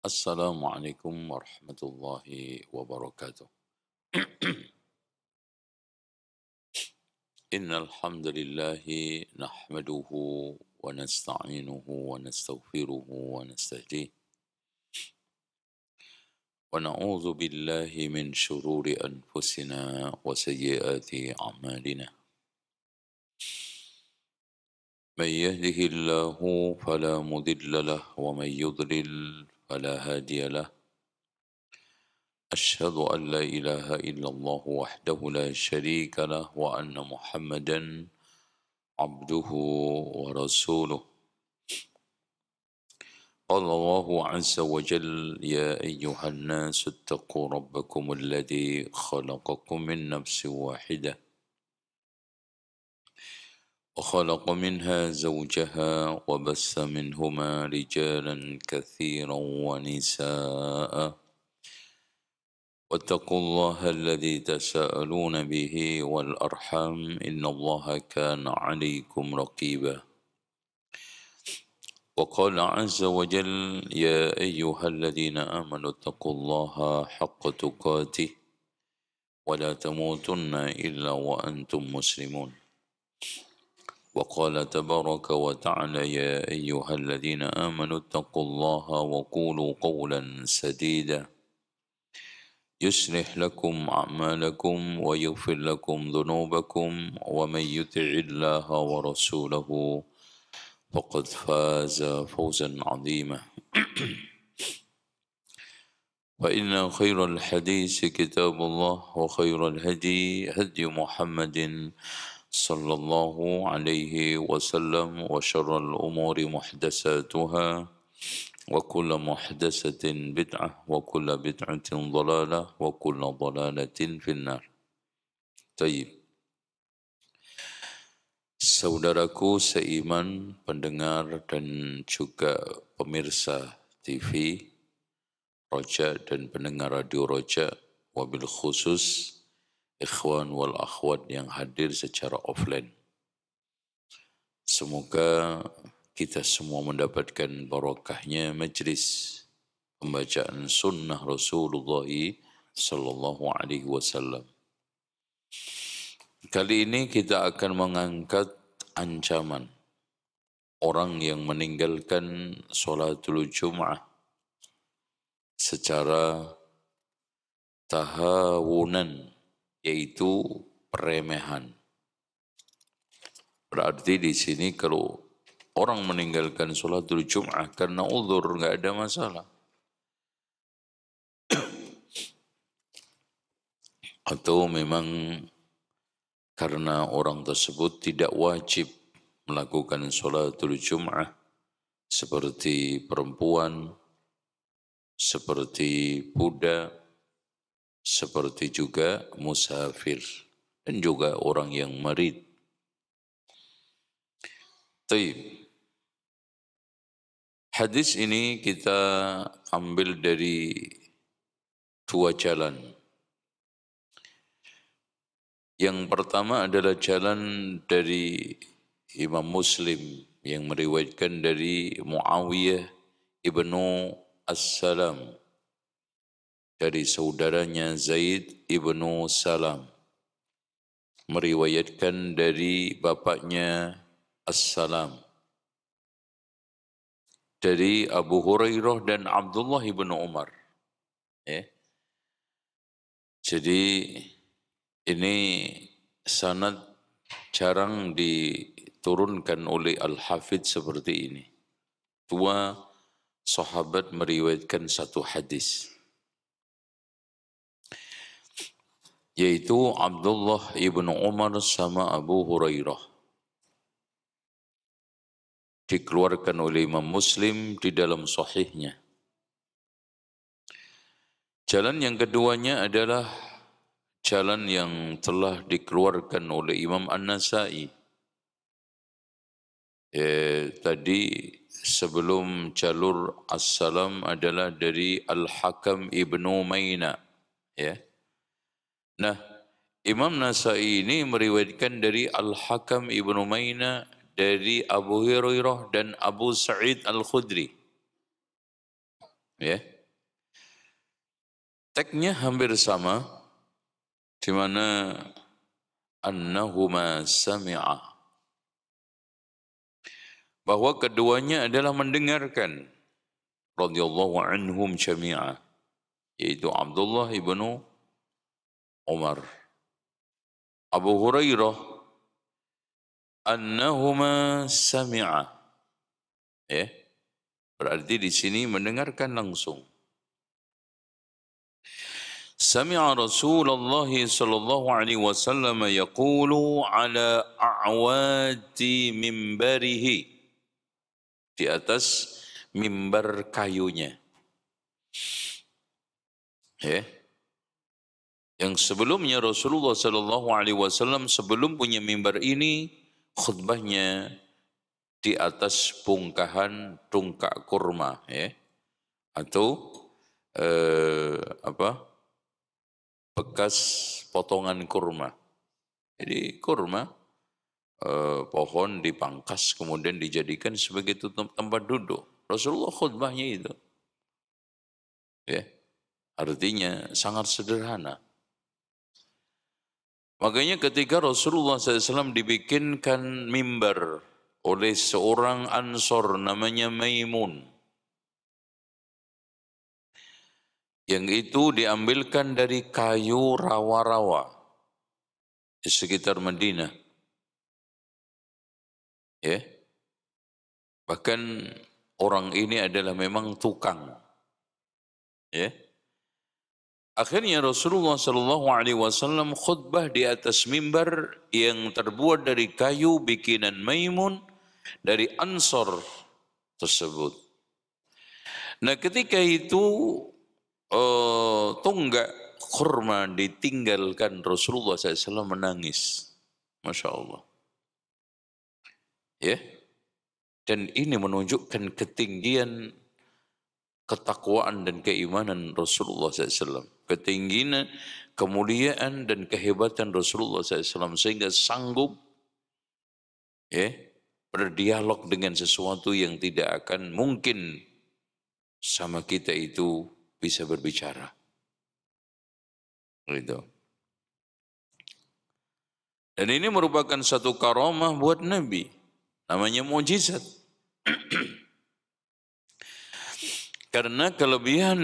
Assalamualaikum warahmatullahi wabarakatuh. Innal hamdalillah nahmaduhu wa nasta'inuhu wa nastaghfiruhu wa nastahdiih wa na'udzu billahi min shururi anfusina wa sayyiati a'malina. Man yahdihillahu fala mudilla lahu wa man yudlil fala hadiya lahu. أشهد أن لا إله إلا الله وحده لا شريك له وأن محمدا عبده ورسوله. قال الله عز وجل يا أيها الناس اتقوا ربكم الذي خلقكم من نفس واحدة وخلق منها زوجها وبث منهما رجالا كثيرا ونساء واتقوا الله الذي تساءلون به والأرحام إن الله كان عليكم رقيبا. وقال عز وجل يا أيها الذين آمنوا اتقوا الله حق تقاته ولا تموتن إلا وأنتم مسلمون. وقال تبارك وتعالى يا أيها الذين آمنوا اتقوا الله وقولوا قولا سديدا يصلح لكم أعمالكم ويغفر لكم ذنوبكم ومن يطع الله ورسوله فقد فاز فوزا عظيما. فإن خير الحديث كتاب الله وخير الهدي هدي محمد صلى الله عليه وسلم وشر الأمور محدثاتها وكل محدثة بدعة وكل بدعة ضلالة وكل ضلالة في النار. طيب. Saudaraku seiman, pendengar dan juga pemirsa TV Roja dan pendengar Radio Roja, wabil khusus ikhwan wal akhwat yang hadir secara offline. Semoga kita semua mendapatkan barokahnya majlis pembacaan sunnah Rasulullah sallallahu alaihi wasallam. Kali ini kita akan mengangkat ancaman orang yang meninggalkan sholatul Jum'ah secara tahawunan, yaitu peremehan. Berarti di sini kalau orang meninggalkan sholatul Jum'ah karena uzur, nggak ada masalah. Atau memang karena orang tersebut tidak wajib melakukan sholatul Jum'ah, seperti perempuan, seperti budak, seperti juga musafir, dan juga orang yang marid. Taib. Hadis ini kita ambil dari dua jalan. Yang pertama adalah jalan dari Imam Muslim yang meriwayatkan dari Muawiyah ibnu As-Salam dari saudaranya Zaid ibnu Salam, meriwayatkan dari bapaknya As-Salam dari Abu Hurairah dan Abdullah ibnu Umar. Jadi ini sanad jarang diturunkan oleh Al-Hafidh seperti ini. Dua sahabat meriwayatkan satu hadis, yaitu Abdullah ibnu Umar sama Abu Hurairah. Dikeluarkan oleh Imam Muslim di dalam sahihnya. Jalan yang keduanya adalah jalan yang telah dikeluarkan oleh Imam An-Nasai. Tadi sebelum jalur As-Salam adalah dari Al-Hakam ibnu Maina. Nah, Imam Nasai ini meriwayatkan dari Al-Hakam ibnu Maina dari Abu Hurairah dan Abu Sa'id Al-Khudri. Teksnya hampir sama, di mana annahuma sami'a, bahwa keduanya adalah mendengarkan, radhiyallahu anhum jami'a, yaitu Abdullah ibnu Umar, Abu Hurairah, annahuma sami'a, ya, berarti di sini mendengarkan langsung. Sami'a Rasulullah sallallahu alaihi wasallam yaqulu ala a'wati mimbarihi, di atas mimbar kayunya. Ya. Yang sebelumnya Rasulullah sallallahu alaihi wasallam sebelum punya mimbar ini khutbahnya di atas bongkahan tungkak kurma, ya. Atau bekas potongan kurma. Jadi kurma pohon dipangkas kemudian dijadikan sebagai tempat duduk. Rasulullah khutbahnya itu, ya, artinya sangat sederhana. Makanya ketika Rasulullah SAW dibikinkan mimbar oleh seorang Ansor namanya Maimun, yang itu diambilkan dari kayu rawa-rawa di sekitar Madinah. Ya. Bahkan orang ini adalah memang tukang. Ya. Akhirnya Rasulullah SAW khutbah di atas mimbar yang terbuat dari kayu bikinan Maimun dari Ansor tersebut. Nah, ketika itu tonggak kurma ditinggalkan, Rasulullah SAW menangis. Masya Allah. Ya. Dan ini menunjukkan ketinggian ketakwaan dan keimanan Rasulullah SAW. Ketinggian, kemuliaan dan kehebatan Rasulullah SAW. Sehingga sanggup, ya, berdialog dengan sesuatu yang tidak akan mungkin sama kita itu bisa berbicara. Gitu. Dan ini merupakan satu karamah buat Nabi. Namanya mukjizat. Karena kelebihan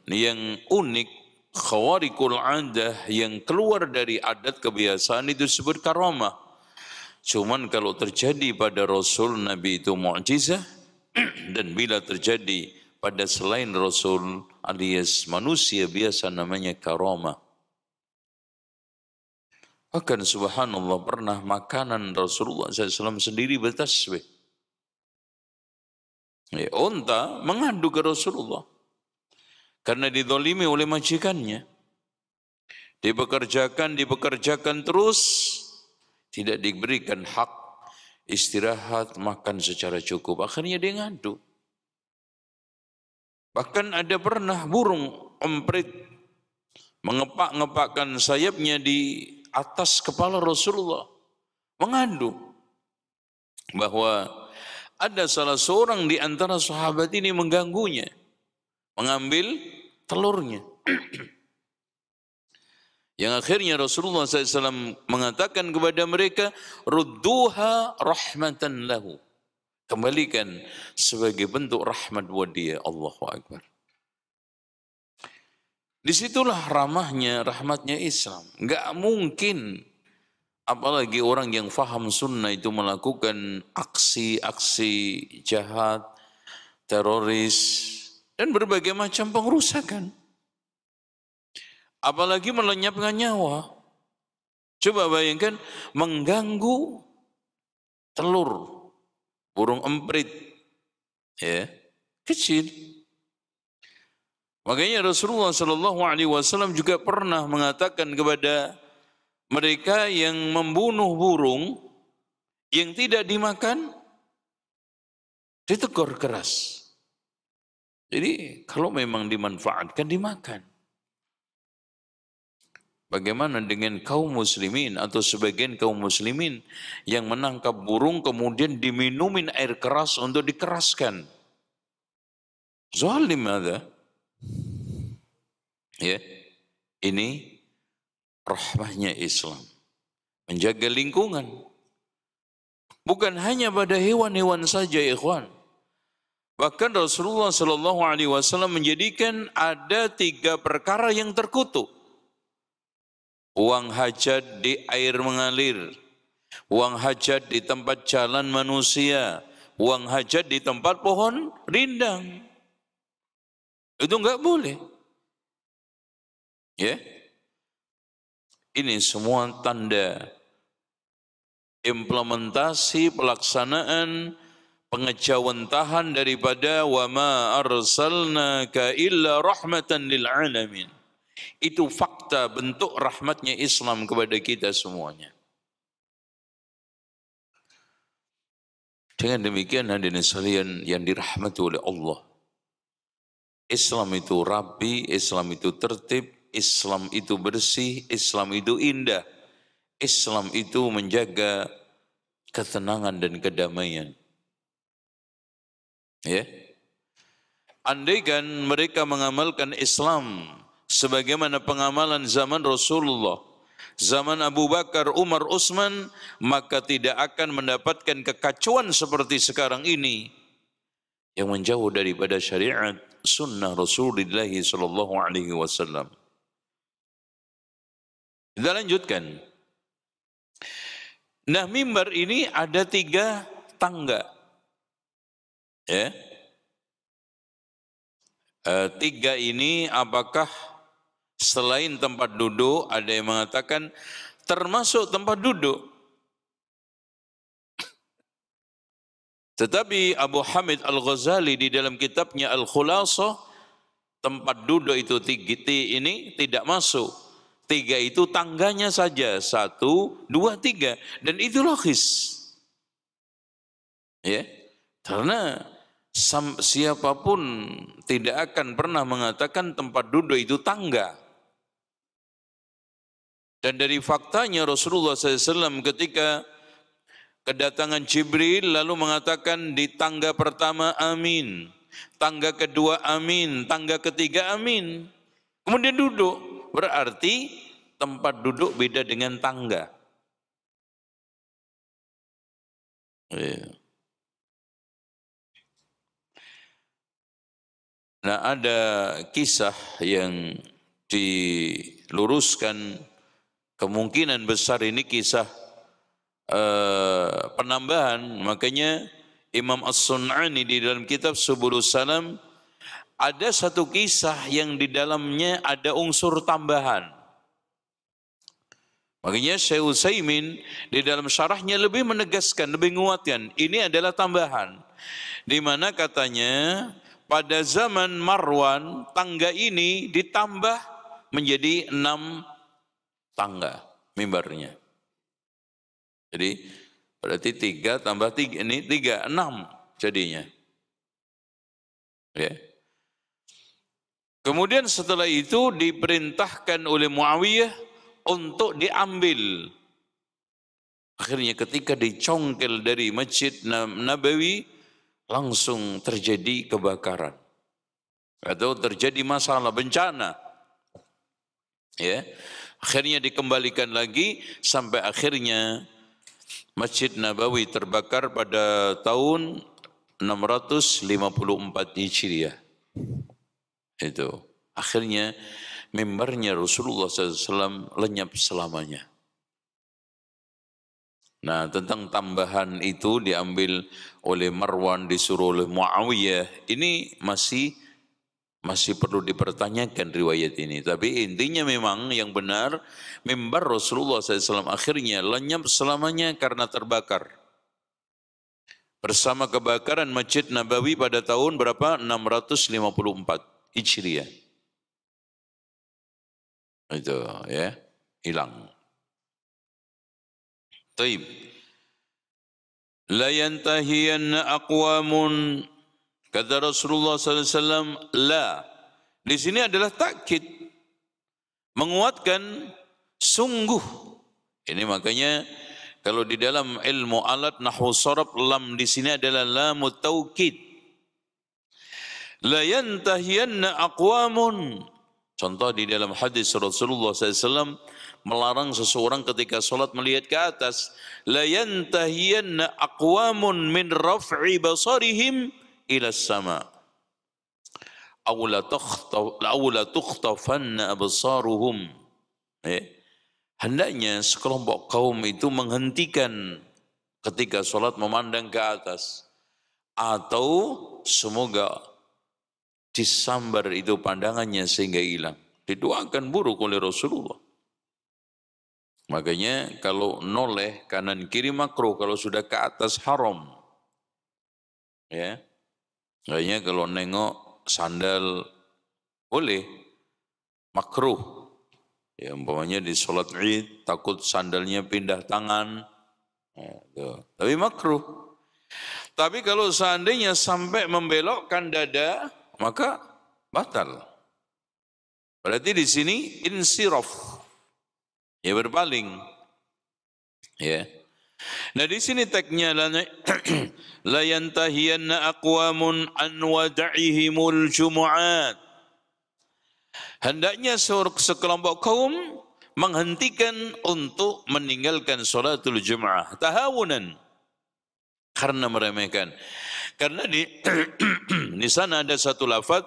yang unik, khawariqul adah, yang keluar dari adat kebiasaan itu disebut karamah. Cuman kalau terjadi pada Rasul Nabi itu mukjizat, dan bila terjadi pada selain Rasul alias manusia biasa namanya karamah. Bahkan subhanallah pernah makanan Rasulullah SAW sendiri bertasbih. Ya, unta mengadu ke Rasulullah karena didolimi oleh majikannya. Dipekerjakan terus, tidak diberikan hak istirahat, makan secara cukup. Akhirnya dia ngadu. Bahkan ada pernah burung emprit mengepak-ngepakkan sayapnya di atas kepala Rasulullah, mengadu bahwa ada salah seorang di antara sahabat ini mengganggunya, mengambil telurnya. Yang akhirnya Rasulullah SAW mengatakan kepada mereka, rudduha rahmatan lahu, kembalikan sebagai bentuk rahmat buat dia. Allahu Akbar. Disitulah rahmatnya Islam. Enggak mungkin apalagi orang yang faham sunnah itu melakukan aksi-aksi jahat, teroris, dan berbagai macam pengerusakan. Apalagi melenyapkan nyawa. Coba bayangkan mengganggu telur burung emprit, ya, kecil. Makanya Rasulullah SAW juga pernah mengatakan kepada mereka yang membunuh burung yang tidak dimakan, ditegur keras. Jadi kalau memang dimanfaatkan, dimakan. Bagaimana dengan kaum muslimin atau sebagian kaum muslimin yang menangkap burung kemudian diminumin air keras untuk dikeraskan? Zalim ada. Ya, ini rahmahnya Islam. Menjaga lingkungan. Bukan hanya pada hewan-hewan saja, ikhwan. Bahkan Rasulullah SAW menjadikan ada 3 perkara yang terkutuk. Buang hajat di air mengalir, buang hajat di tempat jalan manusia, buang hajat di tempat pohon rindang. Itu enggak boleh. Ya. Ini semua tanda implementasi pelaksanaan pengejawantahan daripada wa ma arsalnaka illa rahmatan lil alamin. Itu fakta bentuk rahmatnya Islam kepada kita semuanya. Dengan demikian hadirin sekalian yang dirahmati oleh Allah, Islam itu rapi, Islam itu tertib, Islam itu bersih, Islam itu indah, Islam itu menjaga ketenangan dan kedamaian. Ya, andaikan mereka mengamalkan Islam sebagaimana pengamalan zaman Rasulullah, zaman Abu Bakar, Umar, Utsman, maka tidak akan mendapatkan kekacauan seperti sekarang ini yang menjauh daripada syariat sunnah Rasulullah sallallahu alaihi wasallam. Kita lanjutkan. Nah, mimbar ini ada 3 tangga. Ya. 3 ini apakah selain tempat duduk? Ada yang mengatakan termasuk tempat duduk. Tetapi Abu Hamid Al-Ghazali di dalam kitabnya Al-Khulasah, tempat duduk itu 3 ini tidak masuk. 3 itu tangganya saja, 1, 2, 3, dan itu logis. Ya, karena siapapun tidak akan pernah mengatakan tempat duduk itu tangga. Dan dari faktanya Rasulullah SAW ketika kedatangan Jibril lalu mengatakan di tangga pertama amin, tangga kedua amin, tangga ketiga amin. Kemudian duduk. Berarti tempat duduk beda dengan tangga. Nah, ada kisah yang diluruskan, kemungkinan besar ini kisah penambahan. Makanya Imam As-Sun'ani di dalam kitab Subulus Salam ada satu kisah yang di dalamnya ada unsur tambahan. Makanya Syekh Utsaimin di dalam syarahnya lebih menegaskan, lebih menguatkan, ini adalah tambahan. Di mana katanya pada zaman Marwan tangga ini ditambah menjadi 6 tangga mimbarnya. Jadi berarti 3 tambah 3 ini 3, 6 jadinya. Ya. Kemudian setelah itu diperintahkan oleh Muawiyah untuk diambil. Akhirnya ketika dicongkel dari Masjid Nabawi langsung terjadi kebakaran atau terjadi masalah bencana. Ya. Akhirnya dikembalikan lagi sampai akhirnya Masjid Nabawi terbakar pada tahun 654 Hijriah. Itu akhirnya mimbarnya Rasulullah SAW lenyap selamanya. Nah, tentang tambahan itu diambil oleh Marwan, disuruh oleh Muawiyah, ini masih perlu dipertanyakan riwayat ini. Tapi intinya memang yang benar mimbar Rasulullah SAW akhirnya lenyap selamanya karena terbakar. Bersama kebakaran Masjid Nabawi pada tahun berapa? 654 Hijriah. Itu ya, hilang. Taib. La yantahiyanna aqwamun, kata Rasulullah SAW, la. Di sini adalah takkid, menguatkan sungguh. Ini makanya kalau di dalam ilmu alat nahwu sharaf, lam di sini adalah lamut taukid. La yantahiyanna aqwamun, Contoh di dalam hadis Rasulullah SAW melarang seseorang ketika sholat melihat ke atas. La yantahiyanna aqwamun min raf'i basarihim ila sama. Aw la tukhtafanna absaruhum. Hendaknya sekelompok kaum itu menghentikan ketika sholat memandang ke atas. Atau semoga disambar itu pandangannya sehingga hilang. Didoakan buruk oleh Rasulullah. Makanya kalau noleh kanan kiri makruh, kalau sudah ke atas haram. Ya. Makanya kalau nengok sandal boleh, makruh. Ya, umpamanya di sholat Id takut sandalnya pindah tangan. Ya, tapi makruh. Tapi kalau seandainya sampai membelokkan dada, maka batal. Berarti di sini insiraf, ya berpaling. Ya. Nah di sini tagnya la yantahiyanna aqwamun an wada'ihimul jumu'at. Hendaknya sekelompok kaum menghentikan untuk meninggalkan sholatul jum'ah tahawunan, karena meremehkan. Karena di sana ada satu lafaz,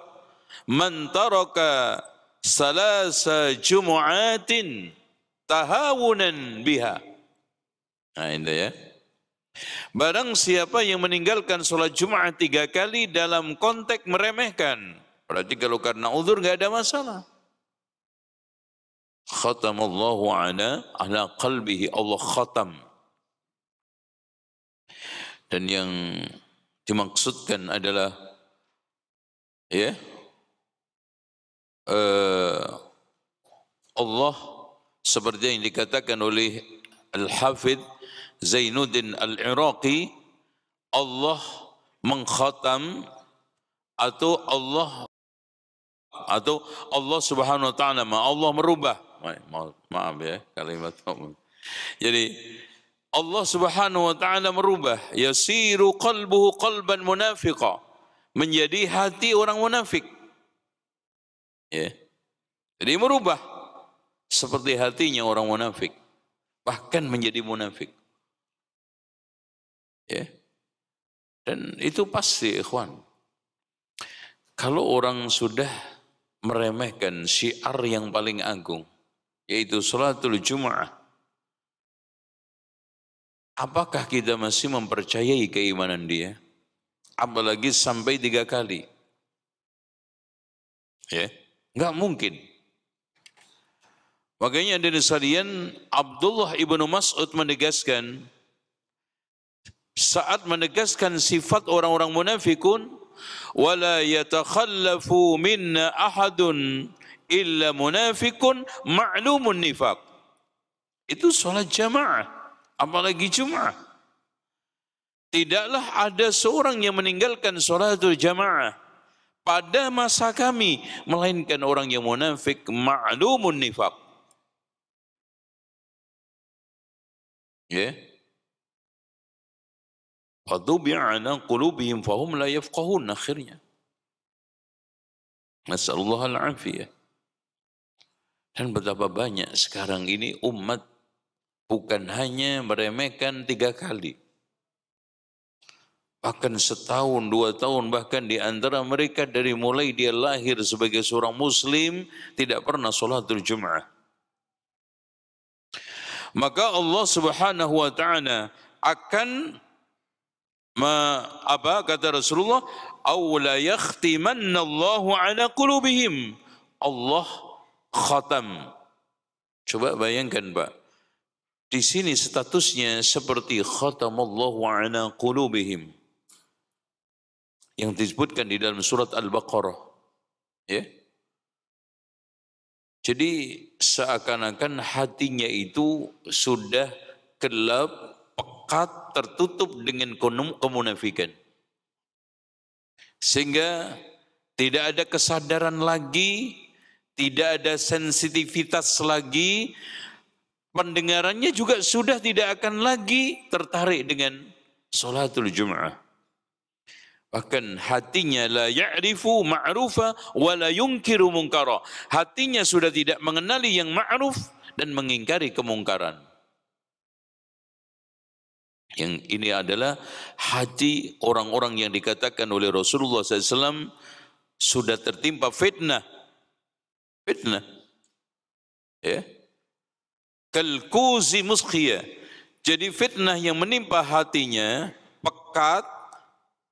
man taraka salasa jumu'atin tahawunan biha. Nah ini ya. Barang siapa yang meninggalkan sholat Jumat 3 kali dalam konteks meremehkan. Berarti kalau karena uzur enggak ada masalah. Khatamallahu ala qalbihi, Allah khatam. Dan yang dimaksudkan adalah ya Allah seperti yang dikatakan oleh Al-Hafidh Zainuddin Al-Iraqi, Allah mengkhatam atau Allah Subhanahu wa taala, Allah merubah. Maaf ya kalimat. Jadi Allah Subhanahu wa taala merubah, yasiru qalbuhu qalban munafiqa, menjadi hati orang munafik. Ya. Jadi merubah seperti hatinya orang munafik, bahkan menjadi munafik. Ya. Dan itu pasti ikhwan. Kalau orang sudah meremehkan syiar yang paling agung, yaitu sholatul Jum'ah, apakah kita masih mempercayai keimanan dia? Apalagi sampai 3 kali. Ya, enggak mungkin. Makanya dari sekalian Abdullah ibnu Mas'ud menegaskan, saat menegaskan sifat orang-orang munafikun, wala yatakhallafu minna ahadun illa munafikun ma'lumun nifaq. Itu sholat jamaah, apalagi Jumat. Tidaklah ada seorang yang meninggalkan sholatul jamaah pada masa kami, melainkan orang yang munafik ma'lumun nifaq. Ya. Fadubi'a ala qulubihim fahum la yafqahun, akhirnya. Nasallallahu al-afiyah. Dan betapa banyak sekarang ini umat bukan hanya meremehkan 3 kali. Bahkan setahun, 2 tahun, bahkan di antara mereka dari mulai dia lahir sebagai seorang muslim tidak pernah sholatul Jum'ah. Maka Allah Subhanahu wa taala akan kata Rasulullah, aw la yakhtimanna Allahu ala qulubihim. Allah khatam. Coba bayangkan, Pak. Di sini statusnya seperti khatamallahu ala qulubihim yang disebutkan di dalam surat Al-Baqarah. Ya. Jadi seakan-akan hatinya itu sudah gelap, pekat, tertutup dengan kemunafikan. Sehingga tidak ada kesadaran lagi, tidak ada sensitivitas lagi, pendengarannya juga sudah tidak akan lagi tertarik dengan sholatul Jum'ah. Bahkan hatinya la ya'rifu ma'rufa wa la yunkiru munkara. Hatinya sudah tidak mengenali yang ma'ruf dan mengingkari kemungkaran. Yang ini adalah hati orang-orang yang dikatakan oleh Rasulullah SAW sudah tertimpa fitnah. Fitnah. Ya. Kalkuzi muskhiya. Jadi fitnah yang menimpa hatinya pekat,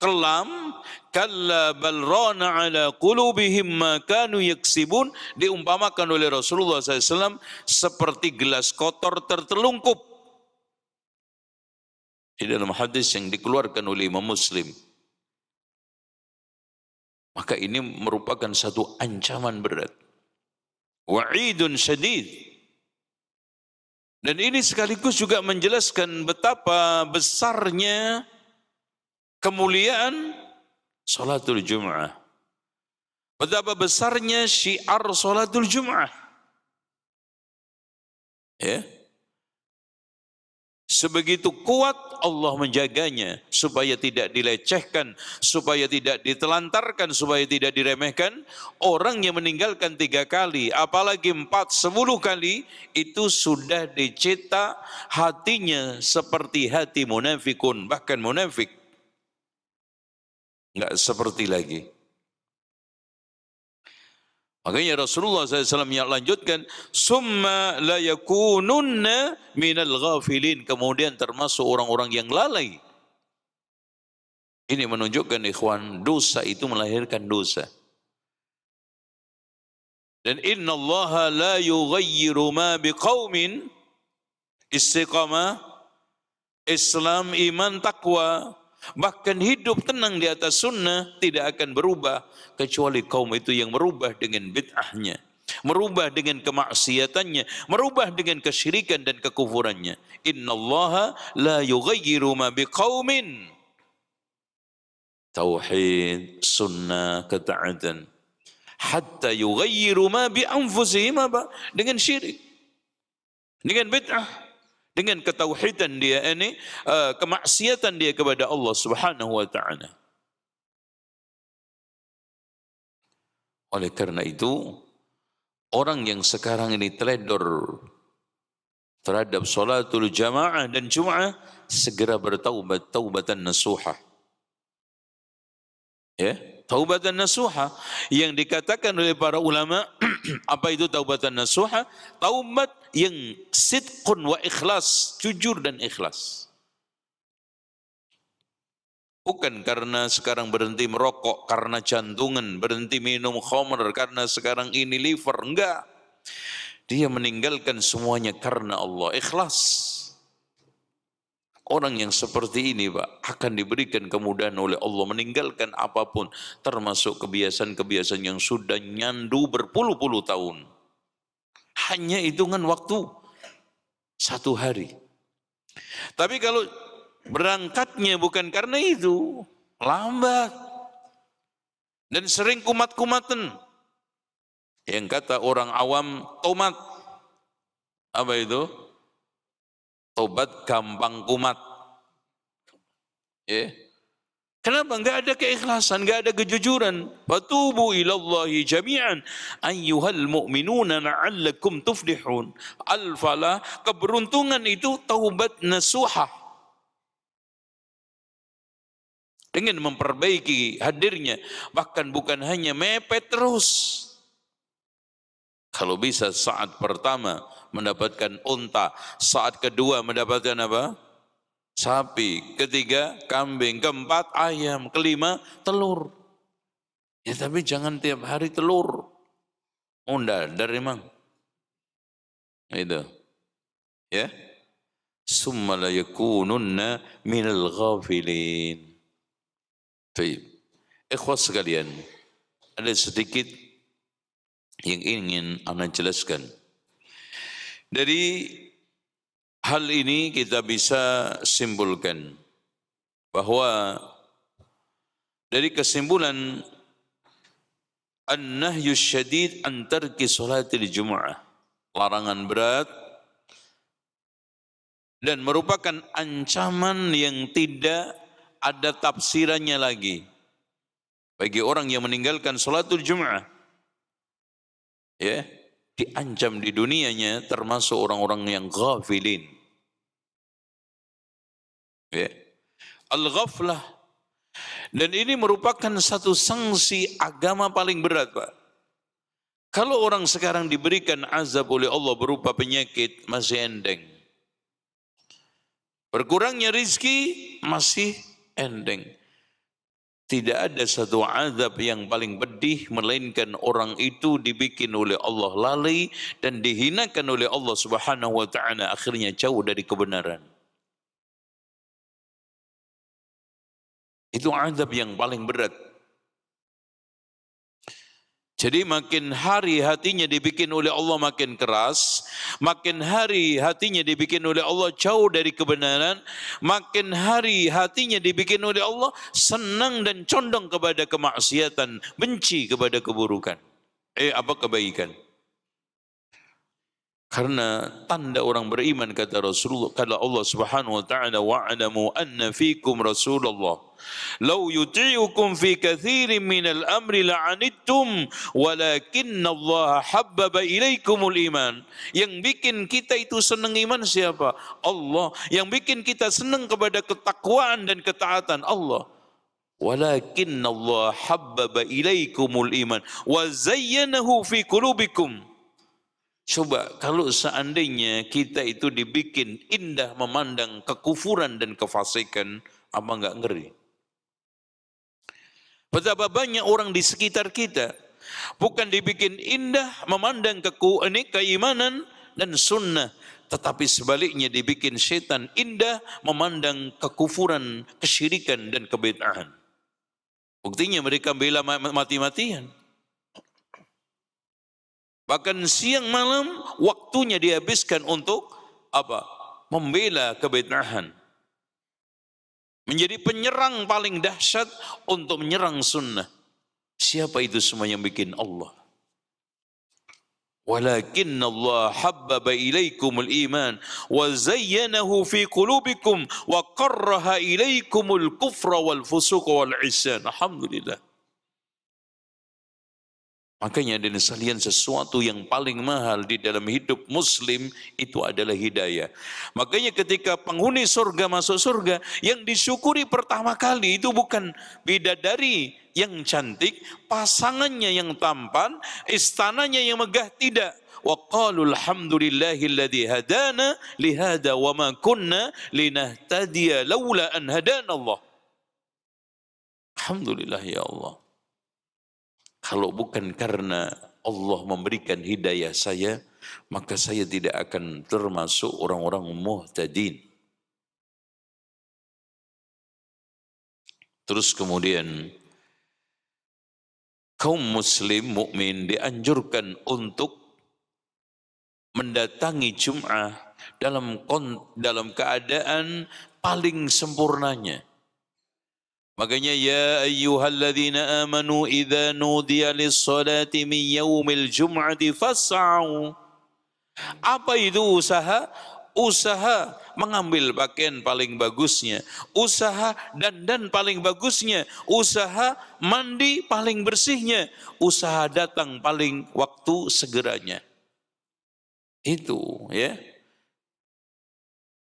kelam, kalla bal rana ala qulubihim ma kanu yaksibun, diumpamakan oleh Rasulullah SAW seperti gelas kotor tertelungkup. Di dalam hadis yang dikeluarkan oleh Imam Muslim. Maka ini merupakan satu ancaman berat. Wa'idun syadid. Dan ini sekaligus juga menjelaskan betapa besarnya kemuliaan salatul Jum'ah. Betapa besarnya syiar salatul Jum'ah. Ya. Sebegitu kuat Allah menjaganya supaya tidak dilecehkan, supaya tidak ditelantarkan, supaya tidak diremehkan. Orang yang meninggalkan 3 kali, apalagi 4, 10 kali, itu sudah dicetak hatinya seperti hati munafikun, bahkan munafik. Enggak seperti lagi. Makanya Rasulullah SAW yang lanjutkan, summa la yakununna minal ghafilin, kemudian termasuk orang-orang yang lalai. Ini menunjukkan ikhwan, dosa itu melahirkan dosa. Dan inna Allah la yughayyiru ma biqaumin, istiqamah, Islam, iman, takwa, bahkan hidup tenang di atas sunnah tidak akan berubah kecuali kaum itu yang merubah dengan bid'ahnya, merubah dengan kemaksiatannya, merubah dengan kesyirikan dan kekufurannya. Innallaha la yughayyiru ma biqaumin, tauhid, sunnah, ketaatan, hatta yughayyiru ma bi anfusihim, dengan syirik, dengan bid'ah, dengan ketauhidan dia ini, kemaksiatan dia kepada Allah Subhanahu wa taala. Oleh karena itu, orang yang sekarang ini teledor terhadap salatul jamaah dan Jum'ah, segera bertaubat, taubatan nasuha. Ya, taubatan nasuha yang dikatakan oleh para ulama. Apa itu taubatan nasuha? Taubat yang sidqun wa ikhlas, jujur dan ikhlas. Bukan karena sekarang berhenti merokok, karena jantungan, berhenti minum khamr, karena sekarang ini liver, enggak. Dia meninggalkan semuanya karena Allah, ikhlas. Orang yang seperti ini, Pak, akan diberikan kemudahan oleh Allah meninggalkan apapun, termasuk kebiasaan-kebiasaan yang sudah nyandu berpuluh-puluh tahun. Hanya hitungan waktu 1 hari. Tapi kalau berangkatnya bukan karena itu, lambat. Dan sering kumat-kumatan. Yang kata orang awam, tomat. Apa itu? Tobat gampang kumat. Ya. Kenapa? Enggak ada keikhlasan, enggak ada kejujuran. Fatubu ilallahi jami'an ayyuhal mu'minuna la'allakum tuflihun. Al-falah, keberuntungan itu taubat nasuha. Dengan memperbaiki hadirnya, bahkan bukan hanya mepet terus. Kalau bisa saat pertama mendapatkan unta, saat kedua mendapatkan apa? Sapi, ketiga kambing, keempat ayam, kelima telur. Ya tapi jangan tiap hari telur. Dari mang. Itu. Ya. Summa la yakununna minal ghafilin. Baik. Ikhwas sekalian, ada sedikit yang ingin Anda jelaskan. Dari hal ini kita bisa simpulkan bahwa dari kesimpulan an-nahyu syadid an tarki salatil jumu'ah, larangan berat dan merupakan ancaman yang tidak ada tafsirannya lagi. Bagi orang yang meninggalkan salatul Jum'ah, ya, diancam di dunianya termasuk orang-orang yang ghafilin. Ya. Al-ghaflah. Dan ini merupakan satu sanksi agama paling berat, Pak. Kalau orang sekarang diberikan azab oleh Allah berupa penyakit, masih enteng. Berkurangnya rizki, masih enteng. Tidak ada satu azab yang paling pedih melainkan orang itu dibikin oleh Allah lalai dan dihinakan oleh Allah Subhanahu wa taala, akhirnya jauh dari kebenaran. Itu azab yang paling berat. Jadi makin hari hatinya dibikin oleh Allah makin keras, makin hari hatinya dibikin oleh Allah jauh dari kebenaran, makin hari hatinya dibikin oleh Allah senang dan condong kepada kemaksiatan, benci kepada keburukan. Kebaikan. Karena tanda orang beriman kata Rasulullah, kata Allah Subhanahu wa taala, wa'lamu anna fikum Rasulullah law yuti'ukum fi katsirin minal amri la'anittum walakinna Allah habbaba ilaikumul iman. Yang bikin kita itu senang iman siapa? Allah. Yang bikin kita senang kepada ketakwaan dan ketaatan Allah. Walakinna Allah habbaba ilaikumul iman wa zayyanahu fi qulubikum. Coba kalau seandainya kita itu dibikin indah memandang kekufuran dan kefasikan, apa enggak ngeri? Betapa banyak orang di sekitar kita bukan dibikin indah memandang keimanan dan sunnah, tetapi sebaliknya dibikin setan indah memandang kekufuran, kesyirikan dan kebid'ahan. Buktinya mereka bela mati-matian. Bahkan siang malam waktunya dihabiskan untuk apa? Membela kebid'ahan. Menjadi penyerang paling dahsyat untuk menyerang sunnah. Siapa itu semua yang bikin Allah? Walakin Allah habbaba ilaikumul iman wa zayyanahu fi qulubikum wa qarraha ilaikumul kufra wal fusuq wal isyan. Alhamdulillah. Makanya dari sekalian sesuatu yang paling mahal di dalam hidup muslim itu adalah hidayah. Makanya ketika penghuni surga masuk surga, yang disyukuri pertama kali itu bukan bidadari yang cantik, pasangannya yang tampan, istananya yang megah, tidak. Wa qalu alhamdulillahilladzi hadana lihada wa ma kunna linahtadiya laula an hadana Allah. Alhamdulillah ya Allah. Kalau bukan karena Allah memberikan hidayah saya, maka saya tidak akan termasuk orang-orang muhtadin. Terus kemudian kaum muslim mukmin dianjurkan untuk mendatangi Jum'ah dalam keadaan paling sempurnanya. Makanya ya ayyuhalladzina amanu idza nudiya lis-salati min yaumil jum'ati fas'au. Apa itu usaha? Usaha mengambil pakaian paling bagusnya, usaha dandan paling bagusnya, usaha mandi paling bersihnya, usaha datang paling waktu segeranya. Itu ya.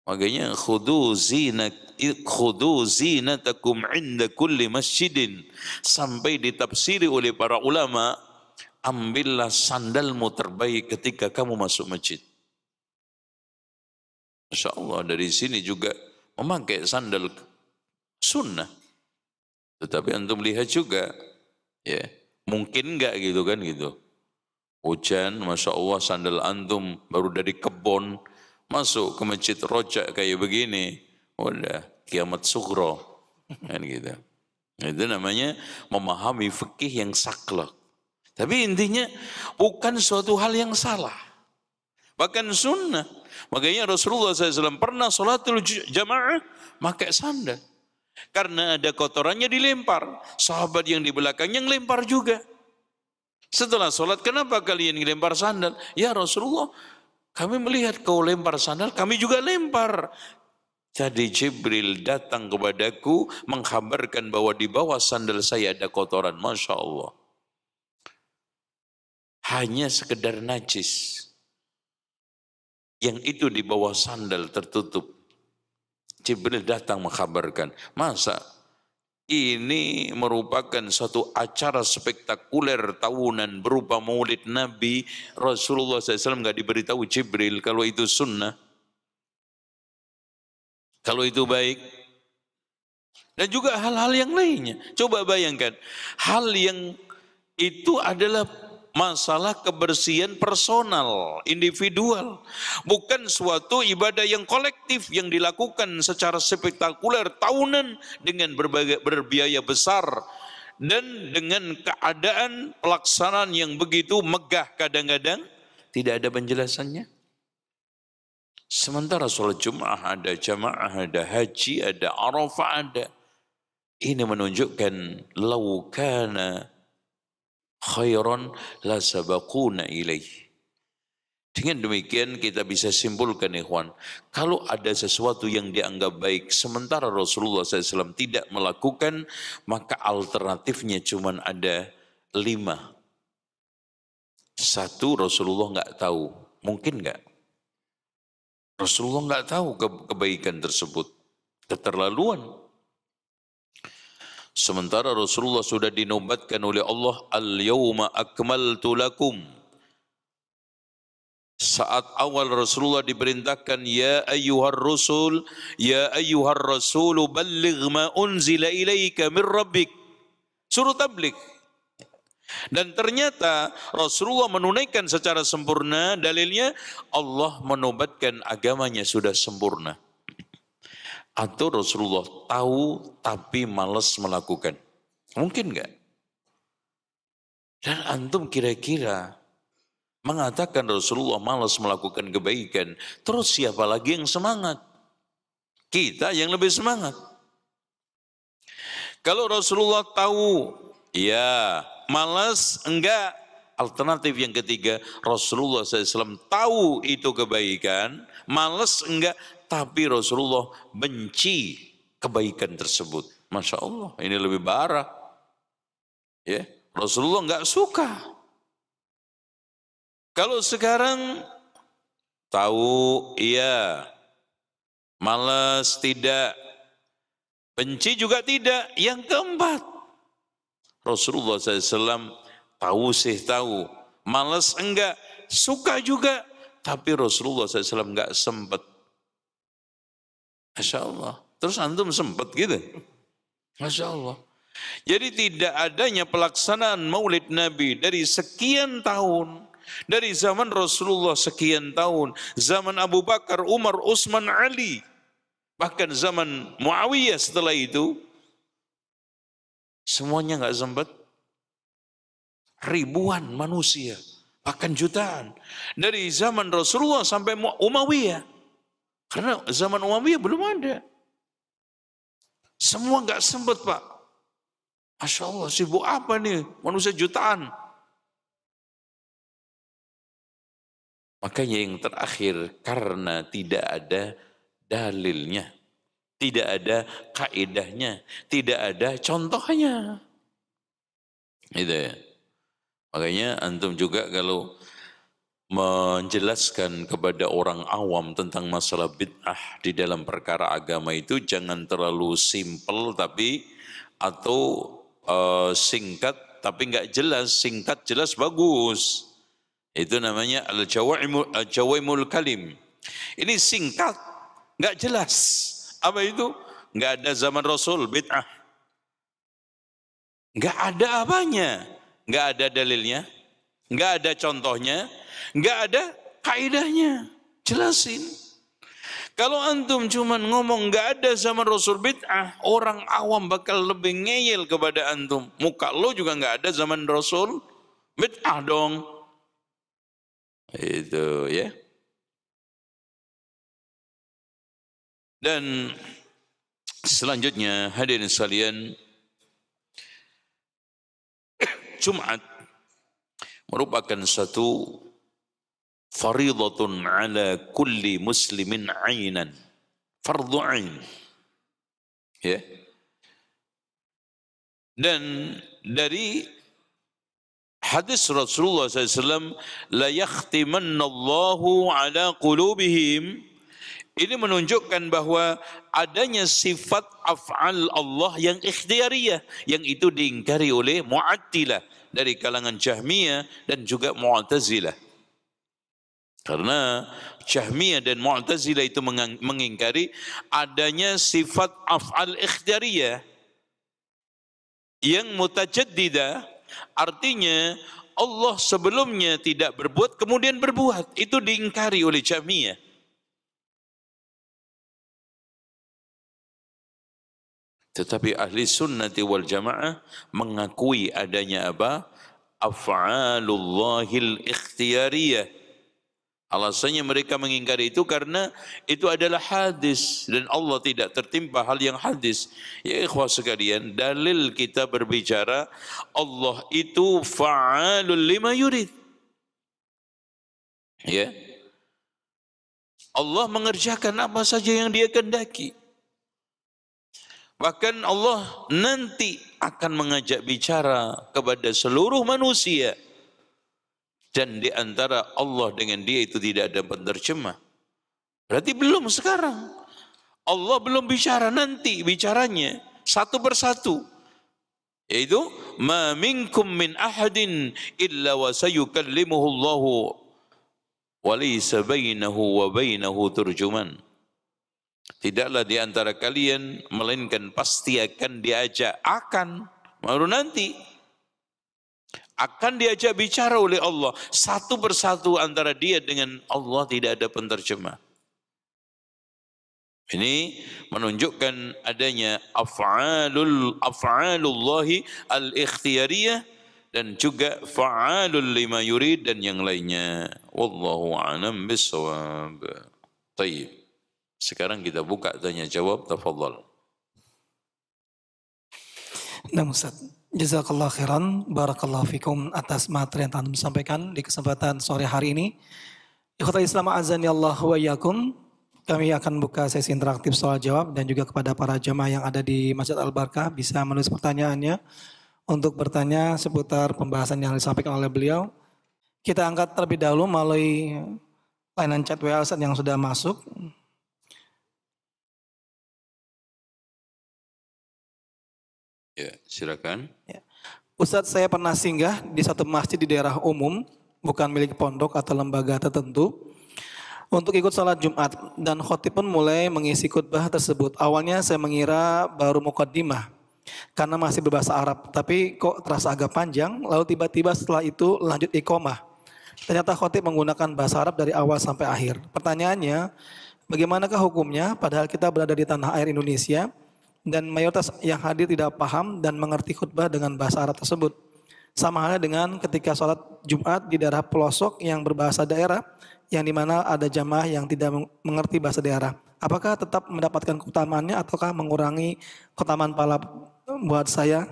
Makanya khudu zinatakum inda kulli masjidin, sampai ditafsiri oleh para ulama, ambillah sandalmu terbaik ketika kamu masuk masjid. Masya Allah, dari sini juga memakai sandal sunnah. Tetapi antum lihat juga, ya mungkin enggak gitu kan gitu. Hujan, Masya Allah sandal antum baru dari kebun, masuk ke masjid rojak kayak begini, udah kiamat sughra kan gitu. Itu namanya memahami fikih yang saklek. Tapi intinya bukan suatu hal yang salah, bahkan sunnah. Makanya Rasulullah SAW pernah sholatul jamaah pakai sandal, karena ada kotorannya dilempar. Sahabat yang di belakangnya ngelempar juga. Setelah sholat, kenapa kalian ngelempar sandal? Ya Rasulullah, kami melihat kau lempar sandal, kami juga lempar. Tadi Jibril datang kepadaku mengkabarkan bahwa di bawah sandal saya ada kotoran. Masya Allah. Hanya sekedar najis. Yang itu di bawah sandal tertutup. Jibril datang mengkabarkan. Masa ini merupakan suatu acara spektakuler tahunan berupa maulid Nabi Rasulullah SAW nggak diberitahu Jibril kalau itu sunnah. Kalau itu baik. Dan juga hal-hal yang lainnya. Coba bayangkan. Hal yang itu adalah masalah kebersihan personal, individual. Bukan suatu ibadah yang kolektif yang dilakukan secara spektakuler tahunan dengan berbiaya besar. Dan dengan keadaan pelaksanaan yang begitu megah kadang-kadang tidak ada penjelasannya. Sementara sholat Jum'ah ada, jamaah ada, haji ada, Arafah ada. Ini menunjukkan lau kana khairan la sabaquna ilaih. Dengan demikian kita bisa simpulkan ikhwan, kalau ada sesuatu yang dianggap baik sementara Rasulullah SAW tidak melakukan, maka alternatifnya cuma ada 5. 1, Rasulullah nggak tahu, mungkin nggak? Rasulullah nggak tahu kebaikan tersebut, keterlaluan. Sementara Rasulullah sudah dinobatkan oleh Allah, al-yawma akmaltu lakum. Saat awal Rasulullah diperintahkan, ya ayyuhar rasul balligh ma unzila ilaika min rabbik. Suruh tabligh. Dan ternyata Rasulullah menunaikan secara sempurna, dalilnya Allah menobatkan agamanya sudah sempurna. Atau Rasulullah tahu tapi malas melakukan. Mungkin enggak? Dan antum kira-kira mengatakan Rasulullah malas melakukan kebaikan, terus siapa lagi yang semangat? Kita yang lebih semangat. Kalau Rasulullah tahu, ya malas enggak. Alternatif yang ketiga, Rasulullah SAW tahu itu kebaikan, malas enggak, tapi Rasulullah benci kebaikan tersebut. Masya Allah, ini lebih parah. Ya, Rasulullah enggak suka. Kalau sekarang tahu, iya, malas tidak, benci juga tidak. Yang keempat, Rasulullah SAW tahu sih tahu, malas enggak, suka juga, tapi Rasulullah SAW enggak sempat. Masya Allah. Terus antum sempat gitu? Masya Allah. Jadi tidak adanya pelaksanaan maulid Nabi dari sekian tahun, dari zaman Rasulullah sekian tahun, zaman Abu Bakar, Umar, Utsman, Ali, bahkan zaman Muawiyah setelah itu, semuanya nggak sempat. Ribuan manusia, bahkan jutaan, dari zaman Rasulullah sampai Umayyah. Karena zaman Umayyah belum ada. Semua nggak sempat, Pak. Masya Allah, sibuk apa nih? Manusia jutaan. Makanya yang terakhir, karena tidak ada dalilnya, tidak ada kaidahnya, tidak ada contohnya. Gitu ya. Makanya antum juga kalau menjelaskan kepada orang awam tentang masalah bid'ah di dalam perkara agama itu jangan terlalu simpel tapi atau singkat tapi nggak jelas, singkat jelas bagus. Itu namanya al-jawaimul kalim. Ini singkat, nggak jelas. Apa itu? Nggak ada zaman Rasul bid'ah. Nggak ada apanya, nggak ada dalilnya, nggak ada contohnya, nggak ada kaidahnya. Jelasin. Kalau antum cuman ngomong nggak ada zaman Rasul bid'ah, orang awam bakal lebih ngeyel kepada antum. Muka lo juga nggak ada zaman Rasul bid'ah dong. Itu ya. Dan selanjutnya hadirin sekalian, Jumat merupakan satu faridatun ala kulli muslimin ainan. Fardhu ain. Ya. Dan dari hadis Rasulullah SAW, la yakhtimannallahu ala qulubihim, ini menunjukkan bahwa adanya sifat af'al Allah yang ikhtiyariyah, yang itu diingkari oleh Mu'attilah dari kalangan Jahmiyah dan juga Mu'tazilah. Karena Jahmiyah dan Mu'tazilah itu mengingkari adanya sifat af'al ikhtiyariyah yang mutajaddidah, artinya Allah sebelumnya tidak berbuat kemudian berbuat. Itu diingkari oleh Jahmiyah. Tetapi ahli sunnati wal jamaah mengakui adanya apa? Af'alullahil ikhtiyariyah. Alasannya mereka mengingkari itu karena itu adalah hadis dan Allah tidak tertimpa hal yang hadis. Ya ikhwah sekalian, dalil kita berbicara Allah itu fa'alul lima yurid. Ya. Allah mengerjakan apa saja yang Dia kehendaki. Bahkan Allah nanti akan mengajak bicara kepada seluruh manusia. Dan di antara Allah dengan Dia itu tidak ada penerjemah. Berarti belum sekarang. Allah belum bicara, nanti bicaranya satu persatu. Yaitu, ma minkum min ahadin illa wa sayukallimuhu Allahu wa laysa bainahu wa bainahu turjuman. Tidaklah di antara kalian melainkan pasti akan diajak, baru nanti akan diajak bicara oleh Allah satu persatu, antara dia dengan Allah tidak ada penterjemah. Ini menunjukkan adanya af'alullahi al-ikhtiyariyah dan juga fa'alul lima yurid dan yang lainnya. Wallahu a'lam bissawab. Baik. Sekarang kita buka tanya jawab, tafadhal. Nah Ustaz, jazakallah khairan, barakallahu fikum atas materi yang telah disampaikan di kesempatan sore hari ini. Ikhwatal Islam azani Allah wa iyyakum. Kami akan buka sesi interaktif soal jawab dan juga kepada para jamaah yang ada di Masjid Al-Barkah bisa menulis pertanyaannya untuk bertanya seputar pembahasan yang disampaikan oleh beliau. Kita angkat terlebih dahulu melalui layanan chat WA Ustaz yang sudah masuk. Ya, silakan. Ya. Ustadz, saya pernah singgah di satu masjid di daerah umum, bukan milik pondok atau lembaga tertentu, untuk ikut salat Jumat, dan khotib pun mulai mengisi khutbah tersebut. Awalnya saya mengira baru muqaddimah karena masih berbahasa Arab, tapi kok terasa agak panjang, lalu tiba-tiba setelah itu lanjut iqomah. Ternyata khotib menggunakan bahasa Arab dari awal sampai akhir. Pertanyaannya, bagaimanakah hukumnya padahal kita berada di tanah air Indonesia dan mayoritas yang hadir tidak paham dan mengerti khutbah dengan bahasa Arab tersebut? Sama halnya dengan ketika sholat Jumat di daerah pelosok yang berbahasa daerah, yang dimana ada jamaah yang tidak mengerti bahasa daerah. Apakah tetap mendapatkan keutamaannya ataukah mengurangi keutamaan pahala buat saya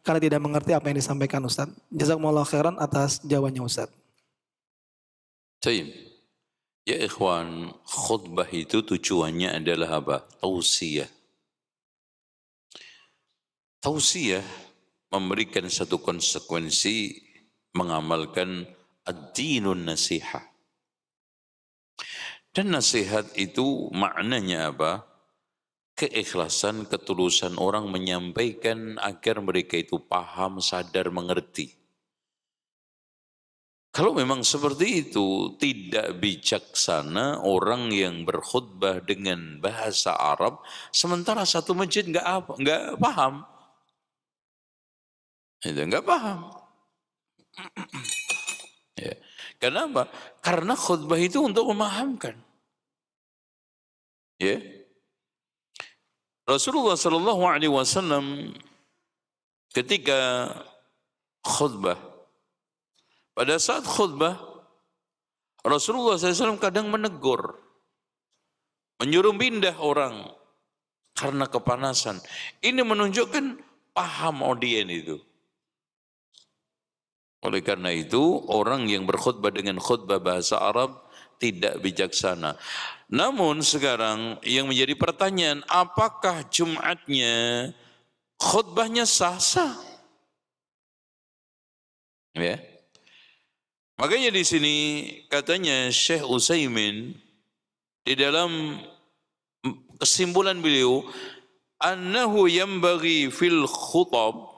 karena tidak mengerti apa yang disampaikan Ustaz? Jazakumullah khairan atas jawabannya Ustaz. Baik. Ya ikhwan, khutbah itu tujuannya adalah apa? Tausiyah. Tausiyah memberikan satu konsekuensi mengamalkan ad-dinun nasihah. Dan nasihat itu maknanya apa? Keikhlasan, ketulusan orang menyampaikan agar mereka itu paham, sadar, mengerti. Kalau memang seperti itu, tidak bijaksana orang yang berkhutbah dengan bahasa Arab, sementara satu masjid nggak paham. Itu enggak paham. Ya. Kenapa? Karena khutbah itu untuk memahamkan. Ya. Rasulullah sallallahu alaihi wasallam ketika khutbah, pada saat khutbah Rasulullah SAW kadang menegur, menyuruh pindah orang karena kepanasan. Ini menunjukkan paham audien itu. Oleh karena itu, orang yang berkhutbah dengan khutbah bahasa Arab tidak bijaksana. Namun sekarang yang menjadi pertanyaan, apakah Jumatnya khutbahnya sah-sah? Ya. Makanya di sini katanya Syekh Utsaimin di dalam kesimpulan beliau, annahu yanbaghi fil khutab,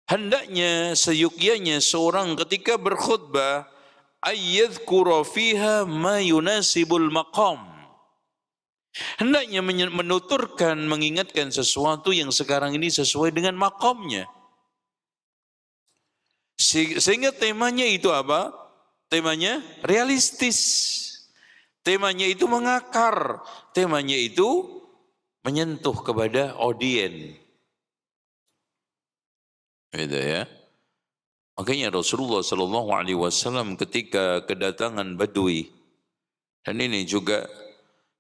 hendaknya seyukyanya seorang ketika berkhutbah ayyadhkura fiha ma yunasibul maqam, hendaknya menuturkan, mengingatkan sesuatu yang sekarang ini sesuai dengan makamnya. Sehingga temanya itu apa? Temanya realistis. Temanya itu mengakar. Temanya itu menyentuh kepada audien. Gitu ya. Makanya Rasulullah SAW ketika kedatangan Badui, dan ini juga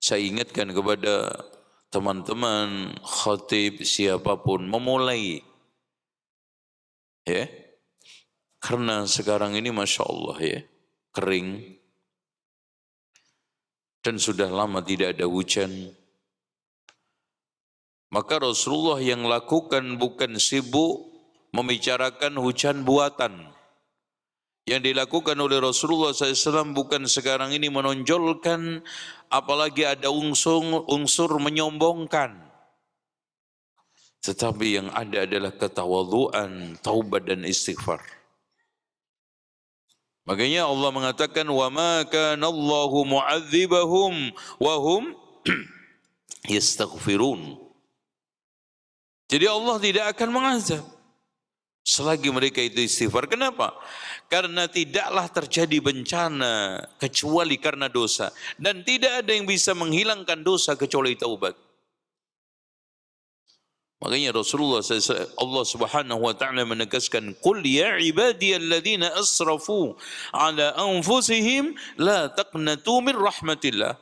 saya ingatkan kepada teman-teman khatib siapapun memulai, ya, karena sekarang ini Masya Allah ya, kering dan sudah lama tidak ada hujan. Maka Rasulullah yang lakukan bukan sibuk membicarakan hujan buatan. Yang dilakukan oleh Rasulullah SAW bukan sekarang ini menonjolkan, apalagi ada unsur menyombongkan. Tetapi yang ada adalah ketawadhuan, taubat dan istighfar. Makanya Allah mengatakan, wa ma kana Allahu mu'adzibahum wa hum yastaghfirun. Jadi Allah tidak akan mengazab selagi mereka itu istighfar. Kenapa? Karena tidaklah terjadi bencana kecuali karena dosa, dan tidak ada yang bisa menghilangkan dosa kecuali taubat. Makanya Rasulullah Allah Subhanahu wa taala menegaskan, qul ya ibadiyalladzina asrafu ala anfusihim la taqnatu min rahmatillah.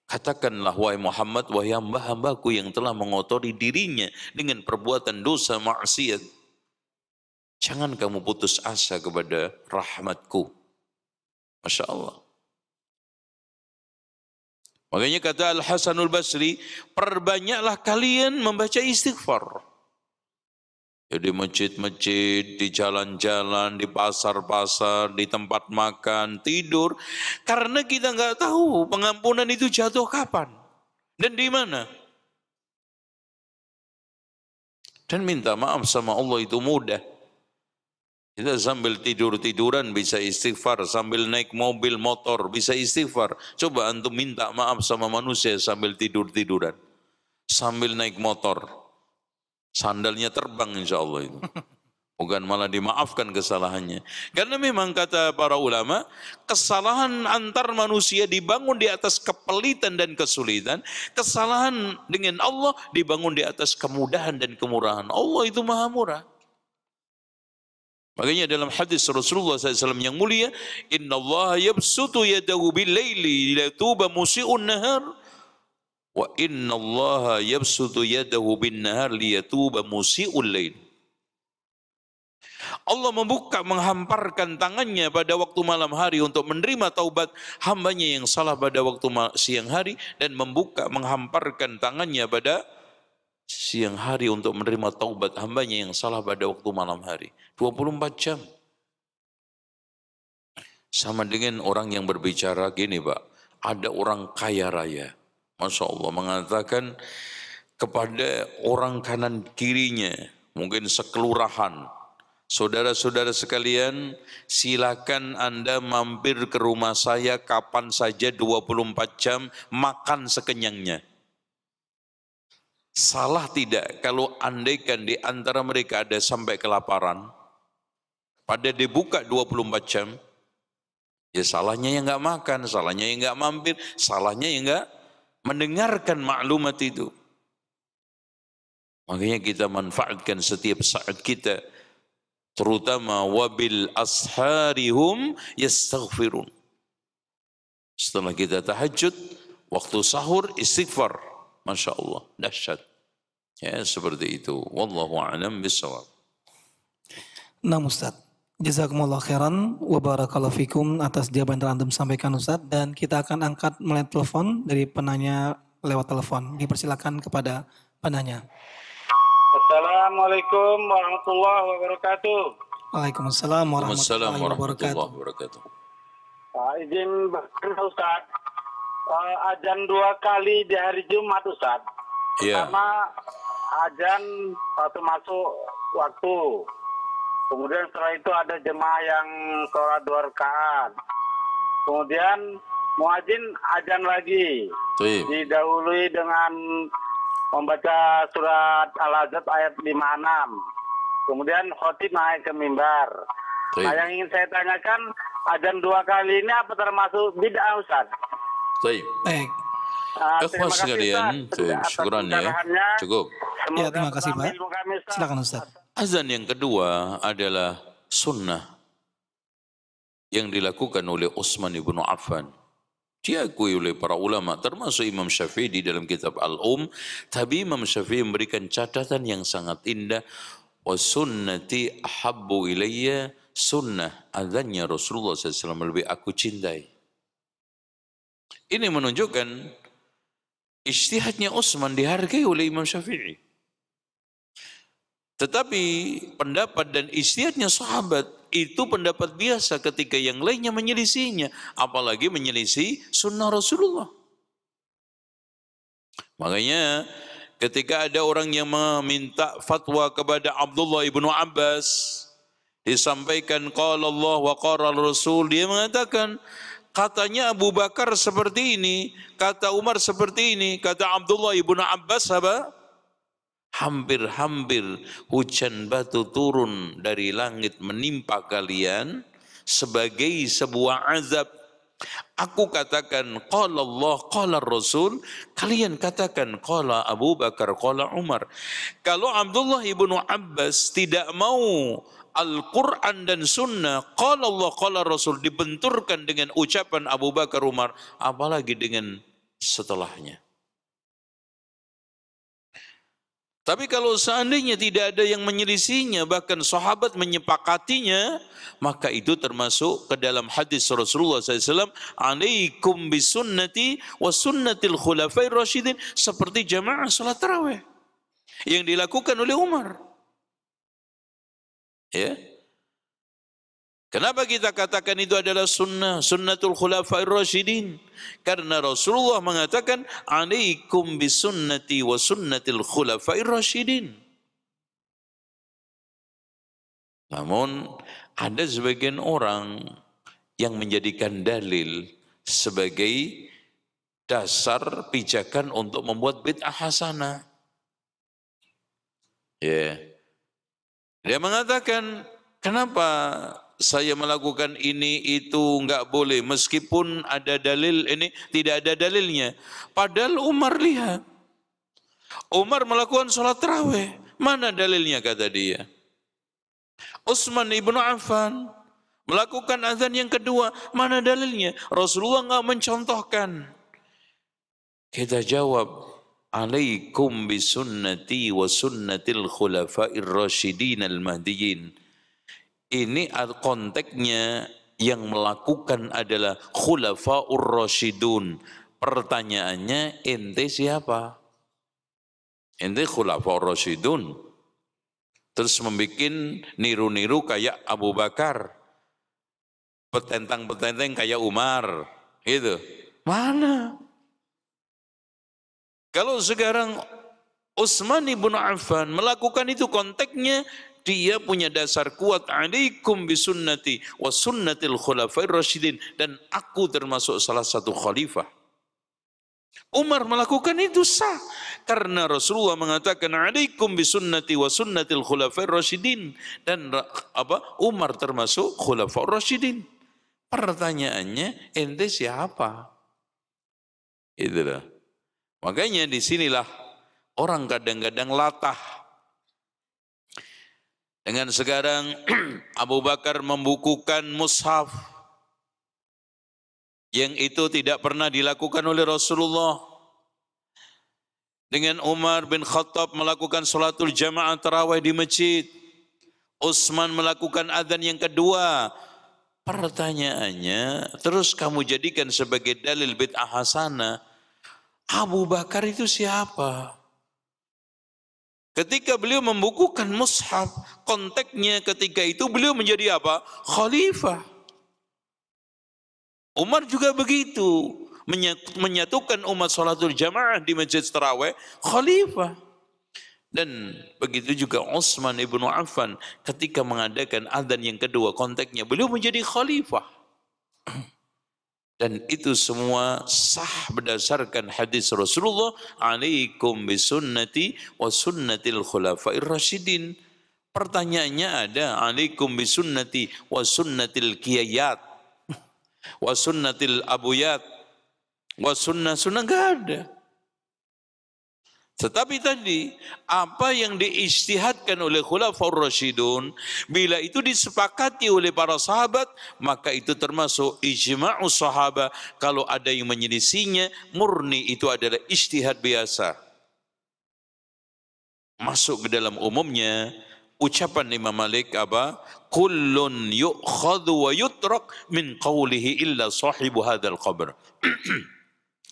Katakanlah wahai Muhammad, wahai hamba-hambaku yang telah mengotori dirinya dengan perbuatan dosa maksiat, jangan kamu putus asa kepada rahmatku. Masya Allah. Makanya kata Al-Hasanul Basri, perbanyaklah kalian membaca istighfar. Ya, di masjid-masjid, di jalan-jalan, di pasar-pasar, di tempat makan, tidur. Karena kita nggak tahu pengampunan itu jatuh kapan dan di mana. Dan minta maaf sama Allah itu mudah. Kita sambil tidur-tiduran bisa istighfar, sambil naik mobil motor bisa istighfar. Coba antum minta maaf sama manusia sambil tidur-tiduran, sambil naik motor. Sandalnya terbang insya Allah itu. Bukan malah dimaafkan kesalahannya. Karena memang kata para ulama, kesalahan antar manusia dibangun di atas kepelitan dan kesulitan. Kesalahan dengan Allah dibangun di atas kemudahan dan kemurahan. Allah itu maha murah. Makanya dalam hadis Rasulullah SAW yang mulia, Inna Allah yabsutu yadahu bil-layli liyatuba musi'un nahar. Wa inna Allah yabsutu yadahu bin nahar liyatuba musi'ul lail. Allah membuka, menghamparkan tangannya pada waktu malam hari untuk menerima taubat hambanya yang salah pada waktu siang hari, dan membuka, menghamparkan tangannya pada siang hari untuk menerima taubat hambanya yang salah pada waktu malam hari. 24 jam. Sama dengan orang yang berbicara gini Pak, ada orang kaya raya, Masya Allah, mengatakan kepada orang kanan kirinya, mungkin sekelurahan, saudara-saudara sekalian, silakan Anda mampir ke rumah saya kapan saja 24 jam, makan sekenyangnya. Salah tidak kalau andaikan di antara mereka ada sampai kelaparan, pada dibuka 24 jam, ya salahnya yang nggak makan, salahnya yang nggak mampir, salahnya yang nggak mendengarkan maklumat itu. Makanya kita manfaatkan setiap saat kita, terutama wabil asharihum yastaghfirun. Setelah kita tahajud, waktu sahur istighfar, Masya Allah, dahsyat. Ya seperti itu. Wallahu a'lam bishawab. Nah Ustaz, Jazakumullah khairan wa barakallahu fikum atas jawaban yang telah antum sampaikan Ustaz, dan kita akan angkat melalui telepon dari penanya lewat telepon. Dipersilakan kepada penanya. Assalamualaikum warahmatullahi wabarakatuh. Waalaikumsalam Assalamualaikum warahmatullahi warahmatullahi wabarakatuh. wabarakatuh. Izin bertanya Ustaz. Azan 2 kali di hari Jumat Ustaz. Ya, Pertama azan waktu masuk waktu. Kemudian setelah itu ada jemaah yang sholat 2 rakaat. Kemudian muadzin azan lagi. baik. Didahului dengan membaca surat Al-Ahzab ayat 56. Kemudian khotib naik ke mimbar. Baik. Nah, yang ingin saya tanyakan, azan 2 kali ini apa termasuk bid'ah Ustaz? Baik. Baik. Ikhwas sekalian, syukuran ya. Cukup. Ya, terima kasih Pak. Silakan Ustaz. Azan yang kedua adalah sunnah yang dilakukan oleh Utsman ibnu Affan. Diakui oleh para ulama, termasuk Imam Syafi'i di dalam kitab Tapi Imam Syafi'i memberikan catatan yang sangat indah. Wa sunnati ahabbu ilayya, sunnah azannya Rasulullah SAW lebih aku cintai. Ini menunjukkan ijtihadnya Utsman dihargai oleh Imam Syafi'i. Tetapi pendapat dan ijtihadnya sahabat itu pendapat biasa ketika yang lainnya menyelisihinya, apalagi menyelisih sunnah Rasulullah. Makanya ketika ada orang yang meminta fatwa kepada Abdullah ibnu Abbas, disampaikan qala Allah wa qala Rasul, dia mengatakan katanya Abu Bakar seperti ini, kata Umar seperti ini, kata Abdullah ibnu Abbas apa? Hampir-hampir hujan batu turun dari langit menimpa kalian sebagai sebuah azab. Aku katakan qala Allah, qala Rasul, kalian katakan qala Abu Bakar, qala Umar. Kalau Abdullah ibnu Abbas tidak mau Al-Quran dan Sunnah, qala Allah, qala Rasul dibenturkan dengan ucapan Abu Bakar, Umar, apalagi dengan setelahnya. Tapi kalau seandainya tidak ada yang menyelisihinya, bahkan sahabat menyepakatinya, maka itu termasuk ke dalam hadis Rasulullah SAW, alaikum bisunnati wa sunnatil khulafair rasyidin, seperti jamaah salat tarawih yang dilakukan oleh Umar. Ya. Kenapa kita katakan itu adalah sunnah, sunnatul khulafair rasyidin? Karena Rasulullah mengatakan alaikum bisunnati wa sunnatil khulafair rasyidin. Namun ada sebagian orang yang menjadikan dalil sebagai dasar pijakan untuk membuat bid'ah hasanah. Ya. Dia mengatakan, kenapa saya melakukan ini itu enggak boleh meskipun ada dalil, ini tidak ada dalilnya. Padahal Umar lihat, Umar melakukan sholat tarawih, mana dalilnya kata dia. Utsman ibnu Affan melakukan azan yang kedua, mana dalilnya. Rasulullah enggak mencontohkan. Kita jawab, alaikum bisunnati wa sunnatil khulafair rasyidin al-mahdiyyin. Ini konteksnya yang melakukan adalah khulafaur rasyidun. Pertanyaannya, ente siapa? Ente khulafaur rasyidun. Terus membuat niru-niru kayak Abu Bakar. Petentang-petenteng kayak Umar. Gitu. Mana? Kalau sekarang Utsman ibnu Affan melakukan itu, konteksnya dia punya dasar kuat, alaikum bisunnati wa sunnatil khulafair rasyidin, dan aku termasuk salah satu khalifah. Umar melakukan itu sah karena Rasulullah mengatakan alaikum bisunnati wa sunnatil khulafair rasyidin, dan Umar termasuk khulafaur rasyidin. Pertanyaannya, ente siapa? Itulah. Makanya disinilah orang kadang-kadang latah. Dengan sekarang Abu Bakar membukukan mushaf yang itu tidak pernah dilakukan oleh Rasulullah. Dengan Umar bin Khattab melakukan salatul jamaah tarawih di masjid. Utsman melakukan adzan yang kedua. Pertanyaannya, terus kamu jadikan sebagai dalil bid'ah hasanah. Abu Bakar itu siapa? Ketika beliau membukukan mushaf, konteksnya ketika itu beliau menjadi apa? Khalifah. Umar juga begitu, menyatukan umat salatul jamaah di masjid tarawih, khalifah. Dan begitu juga Utsman ibnu Affan ketika mengadakan adzan yang kedua, konteksnya beliau menjadi khalifah. Dan itu semua sah berdasarkan hadis Rasulullah, alaikum bisunnati wa sunnatil khulafair rasyidin. Pertanyaannya ada, alaikum bisunnati wa sunnatil qiyayat wa sunnatil abuyat wa sunnah enggak ada. Tetapi tadi, apa yang diijtihadkan oleh Khulafaur Rasyidun, bila itu disepakati oleh para sahabat, maka itu termasuk ijma'us sahabat. Kalau ada yang menyelisihinya, murni itu adalah ijtihad biasa. Masuk ke dalam umumnya, ucapan Imam Malik apa? Kullun yu'khadhu wa yutrak min qawlihi illa sahibu hadzal qabr.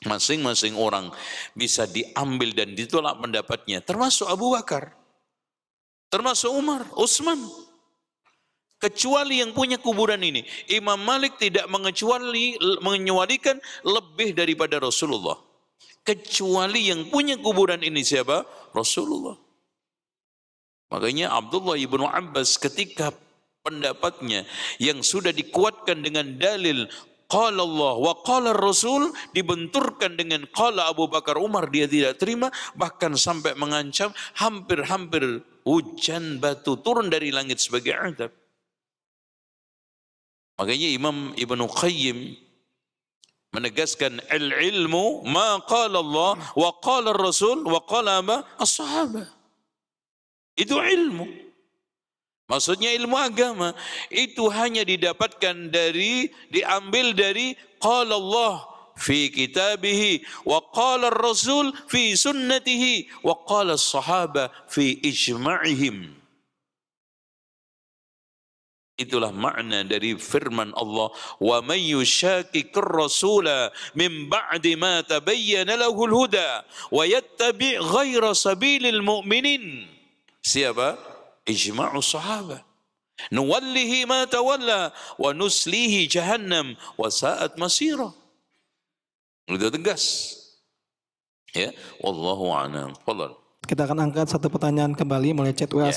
Masing-masing orang bisa diambil dan ditolak pendapatnya, termasuk Abu Bakar, termasuk Umar, Utsman. Kecuali yang punya kuburan ini. Imam Malik tidak mengecualikan lebih daripada Rasulullah. Kecuali yang punya kuburan ini siapa? Rasulullah. Makanya Abdullah ibnu Abbas ketika pendapatnya yang sudah dikuatkan dengan dalil qala Allah wa qala Rasul dibenturkan dengan qala Abu Bakar Umar, dia tidak terima, bahkan sampai mengancam hampir-hampir hujan batu turun dari langit sebagai azab. Makanya Imam Ibnu Qayyim menegaskan al-ilmu ma qala Allah wa qala Rasul wa qala as-sahabah. Itu ilmu. Maksudnya ilmu agama itu hanya didapatkan diambil dari qala Allah fi kitabihi wa qala Rasul fi sunnatihi wa qala as-sahaba fi ijma'ihim. Itulah makna dari firman Allah, wa may yushaqiqir rasula min ba'di ma tabayyana lahul huda wa yattabi' ghaira sabilil mu'minin. Siapa? Ijma'us sahabat. Nuwallihi ma tawalla wa nuslihi jahannam wa sa'at masira. Itu tegas. Ya, wallahu a'lam. Fadhal. Kita akan angkat satu pertanyaan kembali mulai chat WA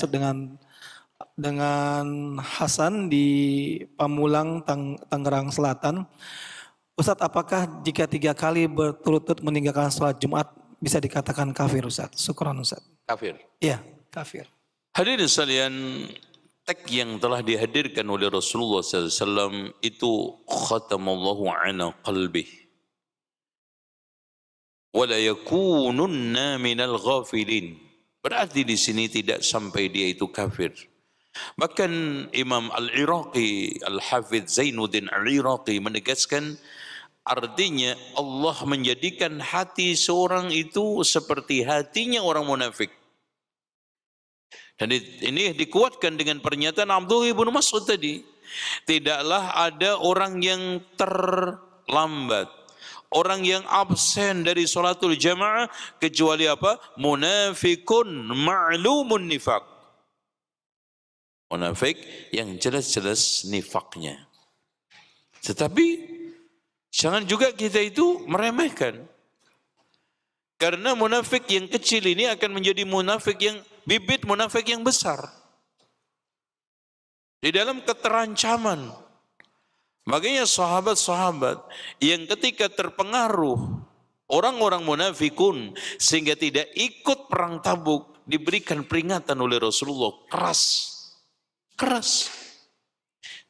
dengan Hasan di Pamulang, Tangerang Selatan. Ustadz, apakah jika 3 kali berturut-turut meninggalkan sholat Jumat bisa dikatakan kafir, Ustadz? Syukran, Ustadz. Kafir. Iya, kafir. Hadirin sekalian, teks yang telah dihadirkan oleh Rasulullah SAW itu khatamallahu ala qalbih wa la yakununna minal ghafilin. Berarti di sini tidak sampai dia itu kafir. Bahkan Imam Al-Iraqi, Al-Hafidh Zainuddin Al-Iraqi menegaskan artinya Allah menjadikan hati seorang itu seperti hatinya orang munafik. Dan ini dikuatkan dengan pernyataan Abdullah ibnu Mas'ud tadi. Tidaklah ada orang yang terlambat, orang yang absen dari sholatul jamaah kecuali apa? Munafikun ma'lumun nifaq. Munafik yang jelas-jelas nifaknya. Tetapi jangan juga kita itu meremehkan. Karena munafik yang kecil ini akan menjadi munafik yang bibit munafik yang besar. Di dalam keterancaman. Makanya sahabat-sahabat yang ketika terpengaruh orang-orang munafikun sehingga tidak ikut perang Tabuk diberikan peringatan oleh Rasulullah keras.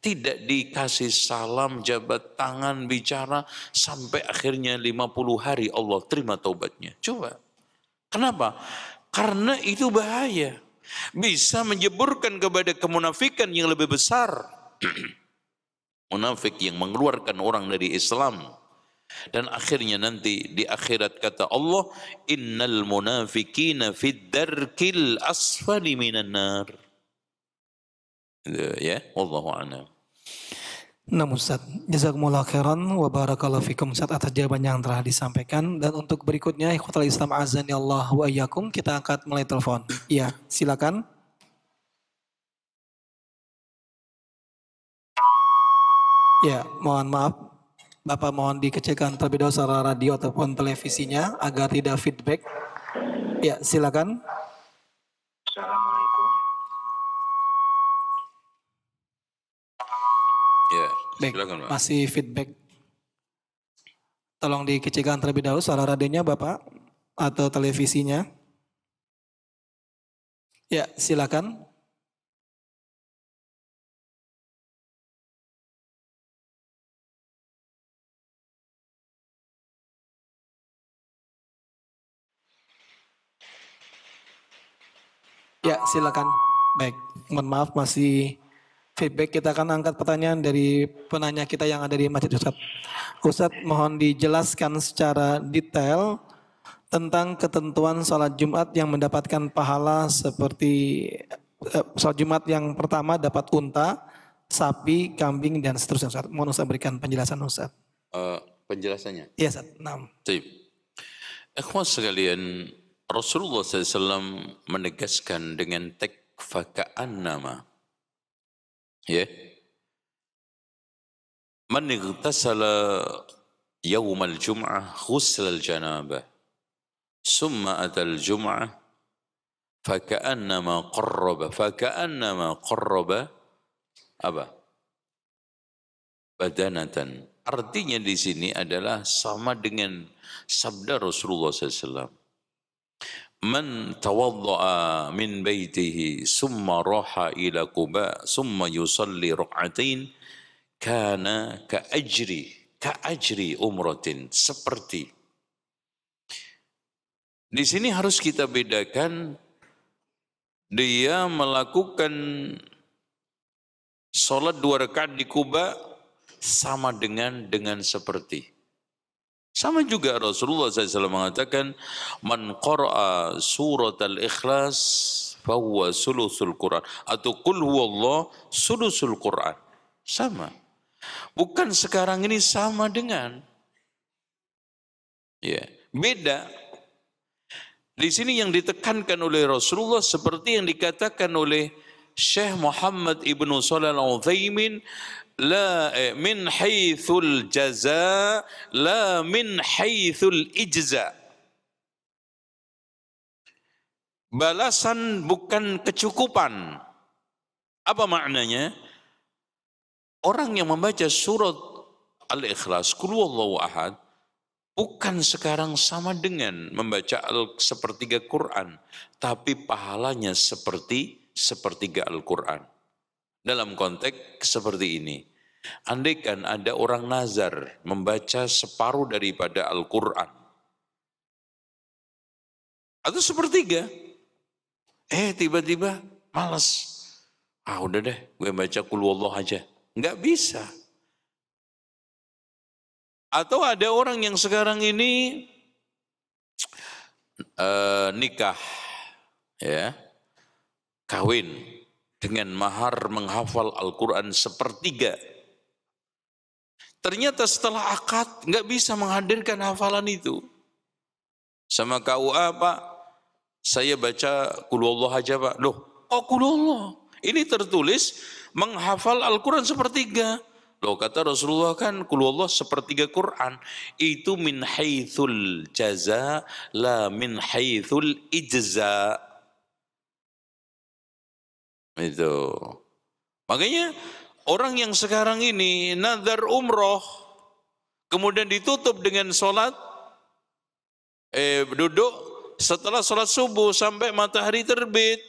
Tidak dikasih salam, jabat tangan, bicara sampai akhirnya 50 hari Allah terima taubatnya. Coba. Kenapa? Karena itu bahaya. Bisa menjeburkan kepada kemunafikan yang lebih besar. Munafik yang mengeluarkan orang dari Islam. Dan akhirnya nanti di akhirat kata Allah, innal munafikina fid darkil asfali minan nar. Ya, wallahu a'lam. Nah Ustaz, jazakumullah khairan wa barakallahu fikum Ustaz atas jawaban yang telah disampaikan. Dan untuk berikutnya, ikhwatal Islam azani Allah wa iyyakum, kita angkat mulai telepon. Iya, silakan. Ya, mohon maaf. Bapak mohon dikecilkan terlebih dahulu suara radio ataupun televisinya agar tidak feedback. Ya, silakan. Assalamualaikum. Ya, Baik, silakan Pak. masih feedback. Tolong dikecilkan terlebih dahulu suara radionya Bapak atau televisinya. Ya, silakan. Ya, silakan. Baik, mohon maaf masih feedback. Kita akan angkat pertanyaan dari penanya kita yang ada di Masjid Ustadz. Ustadz mohon dijelaskan secara detail tentang ketentuan sholat Jumat yang mendapatkan pahala seperti sholat Jumat yang pertama dapat unta, sapi, kambing, dan seterusnya. Ustadz. Mohon Ustadz berikan penjelasan Ustadz. Penjelasannya. Iya Ustadz. Nah. Baik. Ikhwan sekalian, Rasulullah SAW menegaskan dengan takfaka'annama. Ya. Man igtasala yawmal jum'ah ghusl al-janabah. Summa atal jum'ah faka'annama qarraba apa? Badanatan. Artinya di sini adalah sama dengan sabda Rasulullah SAW. Man tawadda'a min baitihi summa raha ila Quba summa yusalli rak'atain kana ka'ajri umratin. Seperti di sini harus kita bedakan, dia melakukan sholat 2 rakaat di Quba sama dengan seperti. Sama juga Rasulullah SAW mengatakan, man qara'a surat al-ikhlas fahuwa sulusul Quran. Atau qul huwallah sulusul Quran. Sama. Bukan sekarang ini sama dengan. Ya, beda. Di sini yang ditekankan oleh Rasulullah seperti yang dikatakan oleh Syekh Muhammad Ibnu Shalih Al-Utsaimin, la min haitsul jaza la min haitsul ijza. Balasan bukan kecukupan. Apa maknanya? Orang yang membaca surat Al-Ikhlas, Qul huwallahu ahad, bukan sekarang sama dengan membaca sepertiga Quran, tapi pahalanya sepertiga Al-Quran. Dalam konteks seperti ini, andaikan ada orang nazar membaca separuh daripada Al-Quran, atau sepertiga, tiba-tiba malas, udah deh gue baca Qul huwallahu aja, nggak bisa. Atau ada orang yang sekarang ini nikah, ya, kawin dengan mahar menghafal Al-Quran sepertiga. Ternyata setelah akad nggak bisa menghadirkan hafalan itu. Sama KUA, Pak, saya baca Qul huwallahu aja, Pak. Loh, kok Qul huwallahu? Ini tertulis menghafal Al-Quran sepertiga. Loh, kata Rasulullah kan Qul huwallahu sepertiga Quran. Itu min haitsul jaza la min haitsul ijza. Itu. Makanya orang yang sekarang ini nazar umroh kemudian ditutup dengan sholat duduk setelah sholat subuh sampai matahari terbit.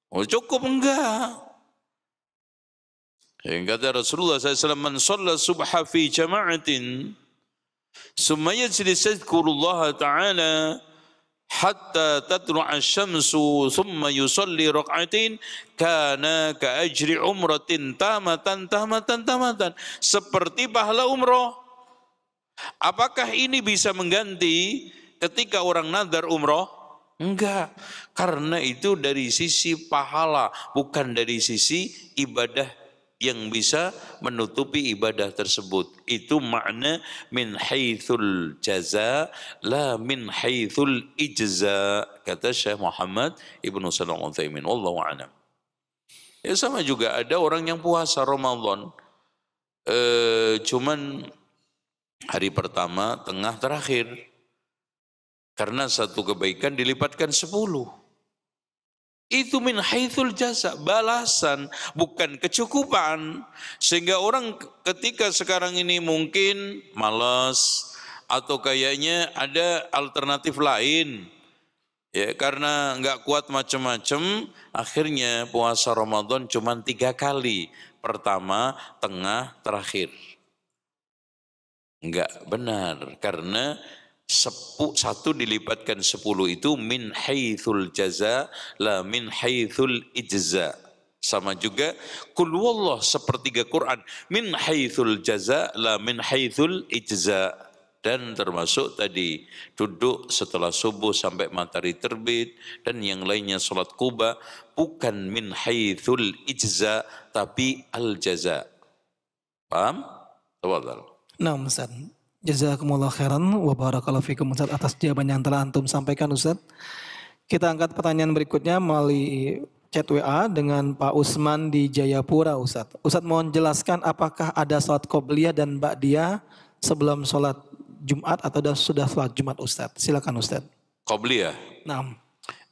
Cukup enggak? Yang kata Rasulullah SAW, man shalla subha fi jama'atin summa yajlis yadhkurullah ta'ala hatta tatlu'a asy-syamsu thumma yusalli rak'atain kana ka ajri umratin tamatan. Seperti pahala umroh. Apakah ini bisa mengganti ketika orang nazar umroh? Enggak, karena itu dari sisi pahala, bukan dari sisi ibadah yang bisa menutupi ibadah tersebut. Itu makna min haitsul jaza la min haitsul ijza, kata Syekh Muhammad Ibnu Shalih Al-Utsaimin. Wallahu a'lam. Ya sama juga ada orang yang puasa Ramadan, cuman hari pertama, tengah, terakhir. Karena satu kebaikan dilipatkan 10. Itu min haitsul jasa, balasan, bukan kecukupan. Sehingga orang ketika sekarang ini mungkin malas atau kayaknya ada alternatif lain. Ya, karena nggak kuat macam-macam, akhirnya puasa Ramadan cuma 3 kali. Pertama, tengah, terakhir. Enggak benar, karena satu dilipatkan 10 itu min haitsul jaza la min haitsul ijza. Sama juga qul huwallah sepertiga Quran min haitsul jaza la min haitsul ijza. Dan termasuk tadi duduk setelah subuh sampai matahari terbit dan yang lainnya salat Quba bukan min haitsul ijza tapi al jaza. Paham? Tafadhal. Nah, Ustaz. Jazakumullah khairan wa barakallahu fikum Ustaz atas jawaban yang telah antum sampaikan Ustaz. Kita angkat pertanyaan berikutnya melalui chat WA dengan Pak Usman di Jayapura Ustaz. Ustaz mohon jelaskan apakah ada salat qobliyah dan ba'diyah sebelum salat Jumat atau sudah salat Jumat Ustaz? Silakan Ustaz. Qobliyah. Naam.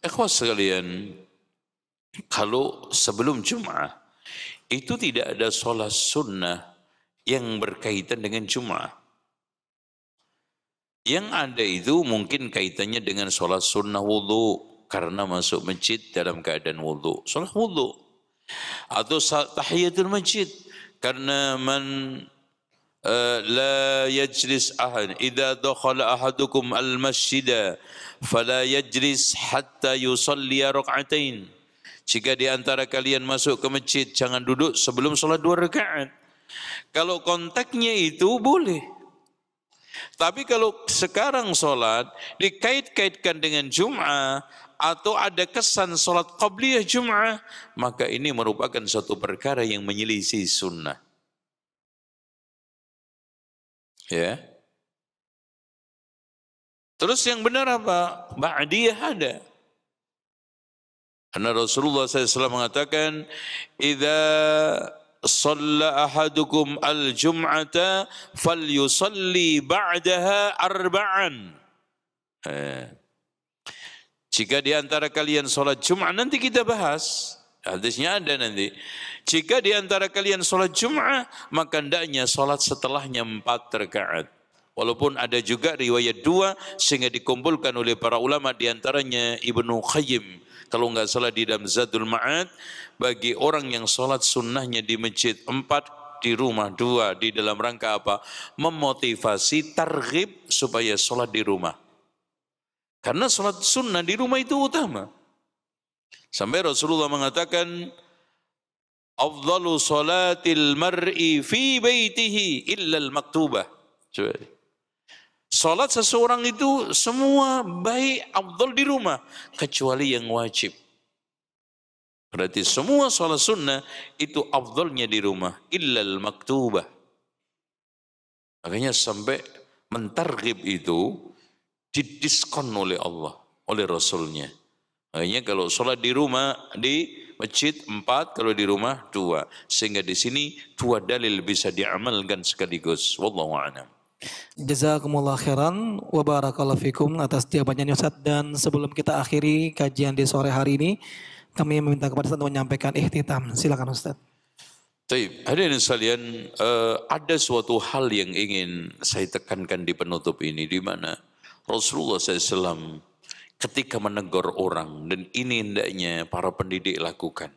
Ikhwas sekalian, kalau sebelum Jum'ah itu tidak ada sholat sunnah yang berkaitan dengan Jum'ah. Yang ada itu mungkin kaitannya dengan sholat sunnah wudhu karena masuk masjid dalam keadaan wudhu. Sholat wudhu. Atau tahiyatul masjid karena man la yajlis ahad idza dakhala ahadukum al-masjida fala yajlis hatta yusalli rak'atain. Jika di antara kalian masuk ke masjid jangan duduk sebelum sholat 2 rakaat. Kalau konteksnya itu boleh. Tapi kalau sekarang sholat dikait-kaitkan dengan Jum'ah atau ada kesan sholat qabliyah Jum'ah, maka ini merupakan suatu perkara yang menyelisih sunnah. Ya. Terus yang benar apa? Ba'diyah ada. Karena Rasulullah SAW mengatakan, "Idza shalla ahadukum al-jum'ata falyusalli ba'daha arba'an." Jika di antara kalian sholat Jum'ah, nanti kita bahas. Hadisnya ada nanti. Jika di antara kalian sholat Jum'ah, maka hendaknya sholat setelahnya 4 rakaat. Walaupun ada juga riwayat 2 sehingga dikumpulkan oleh para ulama di antaranya Ibnu Qayyim. Kalau enggak salah di dalam Zadul Ma'ad, bagi orang yang sholat sunnahnya di masjid 4, di rumah 2, di dalam rangka apa? Memotivasi targhib supaya sholat di rumah. Karena sholat sunnah di rumah itu utama. Sampai Rasulullah mengatakan, "Afdalu salatil mar'i fi baitihi illa al-maktubah." Salat seseorang itu semua baik, afdal di rumah kecuali yang wajib. Berarti semua salat sunnah itu afdalnya di rumah illa al-maktubah. Makanya sampai mentarghib itu didiskon oleh Allah, oleh Rasulnya. Makanya kalau sholat di rumah, di masjid 4, kalau di rumah 2. Sehingga di sini 2 dalil bisa diamalkan sekaligus. Wallahu a'lam. Jazakumullah khairan wa barakallahu fikum atas jawabannya Ustaz. Dan sebelum kita akhiri kajian di sore hari ini, kami meminta kepada Ustaz untuk menyampaikan ikhtitam. Silakan Ustaz. Baik, hadirin sekalian, ada suatu hal yang ingin saya tekankan di penutup ini, di mana Rasulullah SAW ketika menegur orang, dan ini hendaknya para pendidik lakukan.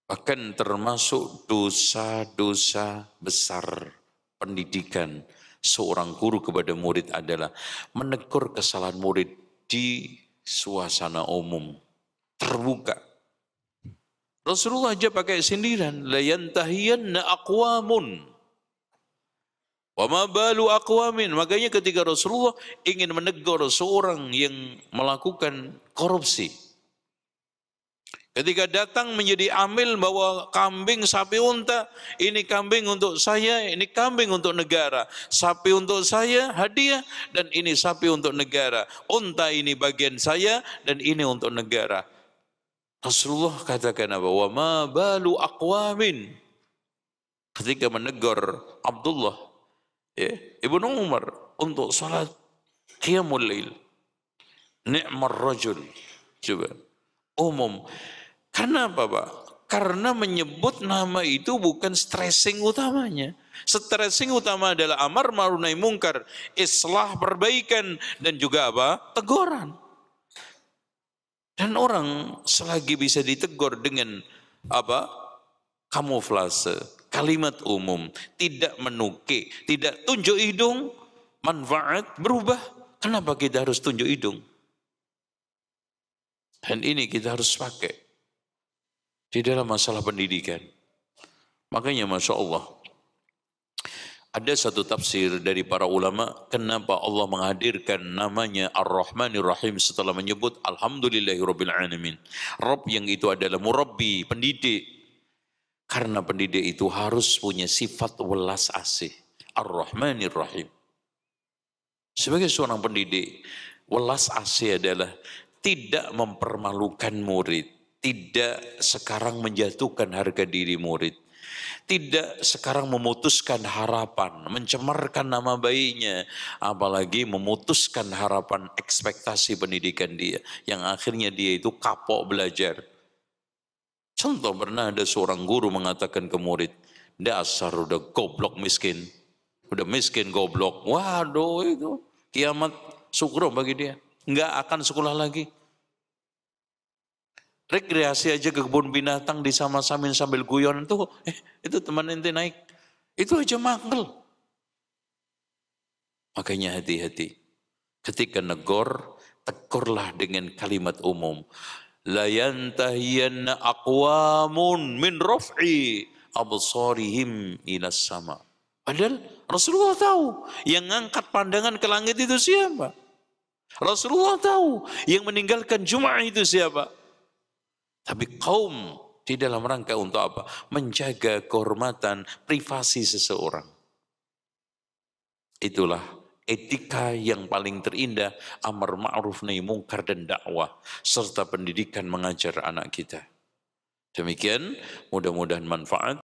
Bahkan termasuk dosa-dosa besar pendidikan seorang guru kepada murid adalah menegur kesalahan murid di suasana umum, terbuka. Rasulullah aja pakai sindiran, la yantahiyanna aqwamun. Wa ma balu aqwamin. Makanya ketika Rasulullah ingin menegur seorang yang melakukan korupsi, ketika datang menjadi amil bawa kambing, sapi, unta, ini kambing untuk saya, ini kambing untuk negara, sapi untuk saya hadiah, dan ini sapi untuk negara, unta ini bagian saya, dan ini untuk negara. Rasulullah katakan apa? Wa ma balu aqwamin. Ketika menegur Abdullah, ya, Ibnu Umar untuk salat qiyamul lail. Ni'mar rajul. Coba. Umum. Karena apa, Pak? Karena menyebut nama itu bukan stressing utamanya. Stressing utama adalah amar ma'ruf nahi mungkar, islah, perbaikan, dan juga apa? Teguran. Dan orang selagi bisa ditegur dengan apa? Kamuflase, kalimat umum, tidak menukik, tidak tunjuk hidung, manfaat berubah. Kenapa kita harus tunjuk hidung? Dan ini kita harus pakai di dalam masalah pendidikan. Makanya Masya Allah, ada satu tafsir dari para ulama, kenapa Allah menghadirkan namanya Ar-Rahmanir Rahim setelah menyebut Alhamdulillahirabbil alamin. Rabb yang itu adalah murabbi, pendidik. Karena pendidik itu harus punya sifat welas asih. Ar-Rahmanir Rahim. Sebagai seorang pendidik, welas asih adalah tidak mempermalukan murid, tidak sekarang menjatuhkan harga diri murid, tidak sekarang memutuskan harapan, mencemarkan nama baiknya, apalagi memutuskan harapan ekspektasi pendidikan dia, yang akhirnya dia itu kapok belajar. Contoh, pernah ada seorang guru mengatakan ke murid, dasar udah goblok miskin, udah miskin goblok, waduh itu kiamat sukro bagi dia, nggak akan sekolah lagi. Rekreasi aja ke kebun binatang disama-samin sambil guyon tuh, itu teman ente naik, itu aja mangkel. Makanya hati-hati, ketika negor, tegurlah dengan kalimat umum. La yantahiyanna aqwamun min raf'i absarihim ilas sama. Padahal Rasulullah tahu yang ngangkat pandangan ke langit itu siapa. Rasulullah tahu yang meninggalkan Jumat itu siapa. Tapi kaum di dalam rangka untuk apa? Menjaga kehormatan privasi seseorang. Itulah etika yang paling terindah, amar ma'ruf nahi mungkar dan dakwah, serta pendidikan mengajar anak kita. Demikian, mudah-mudahan manfaat.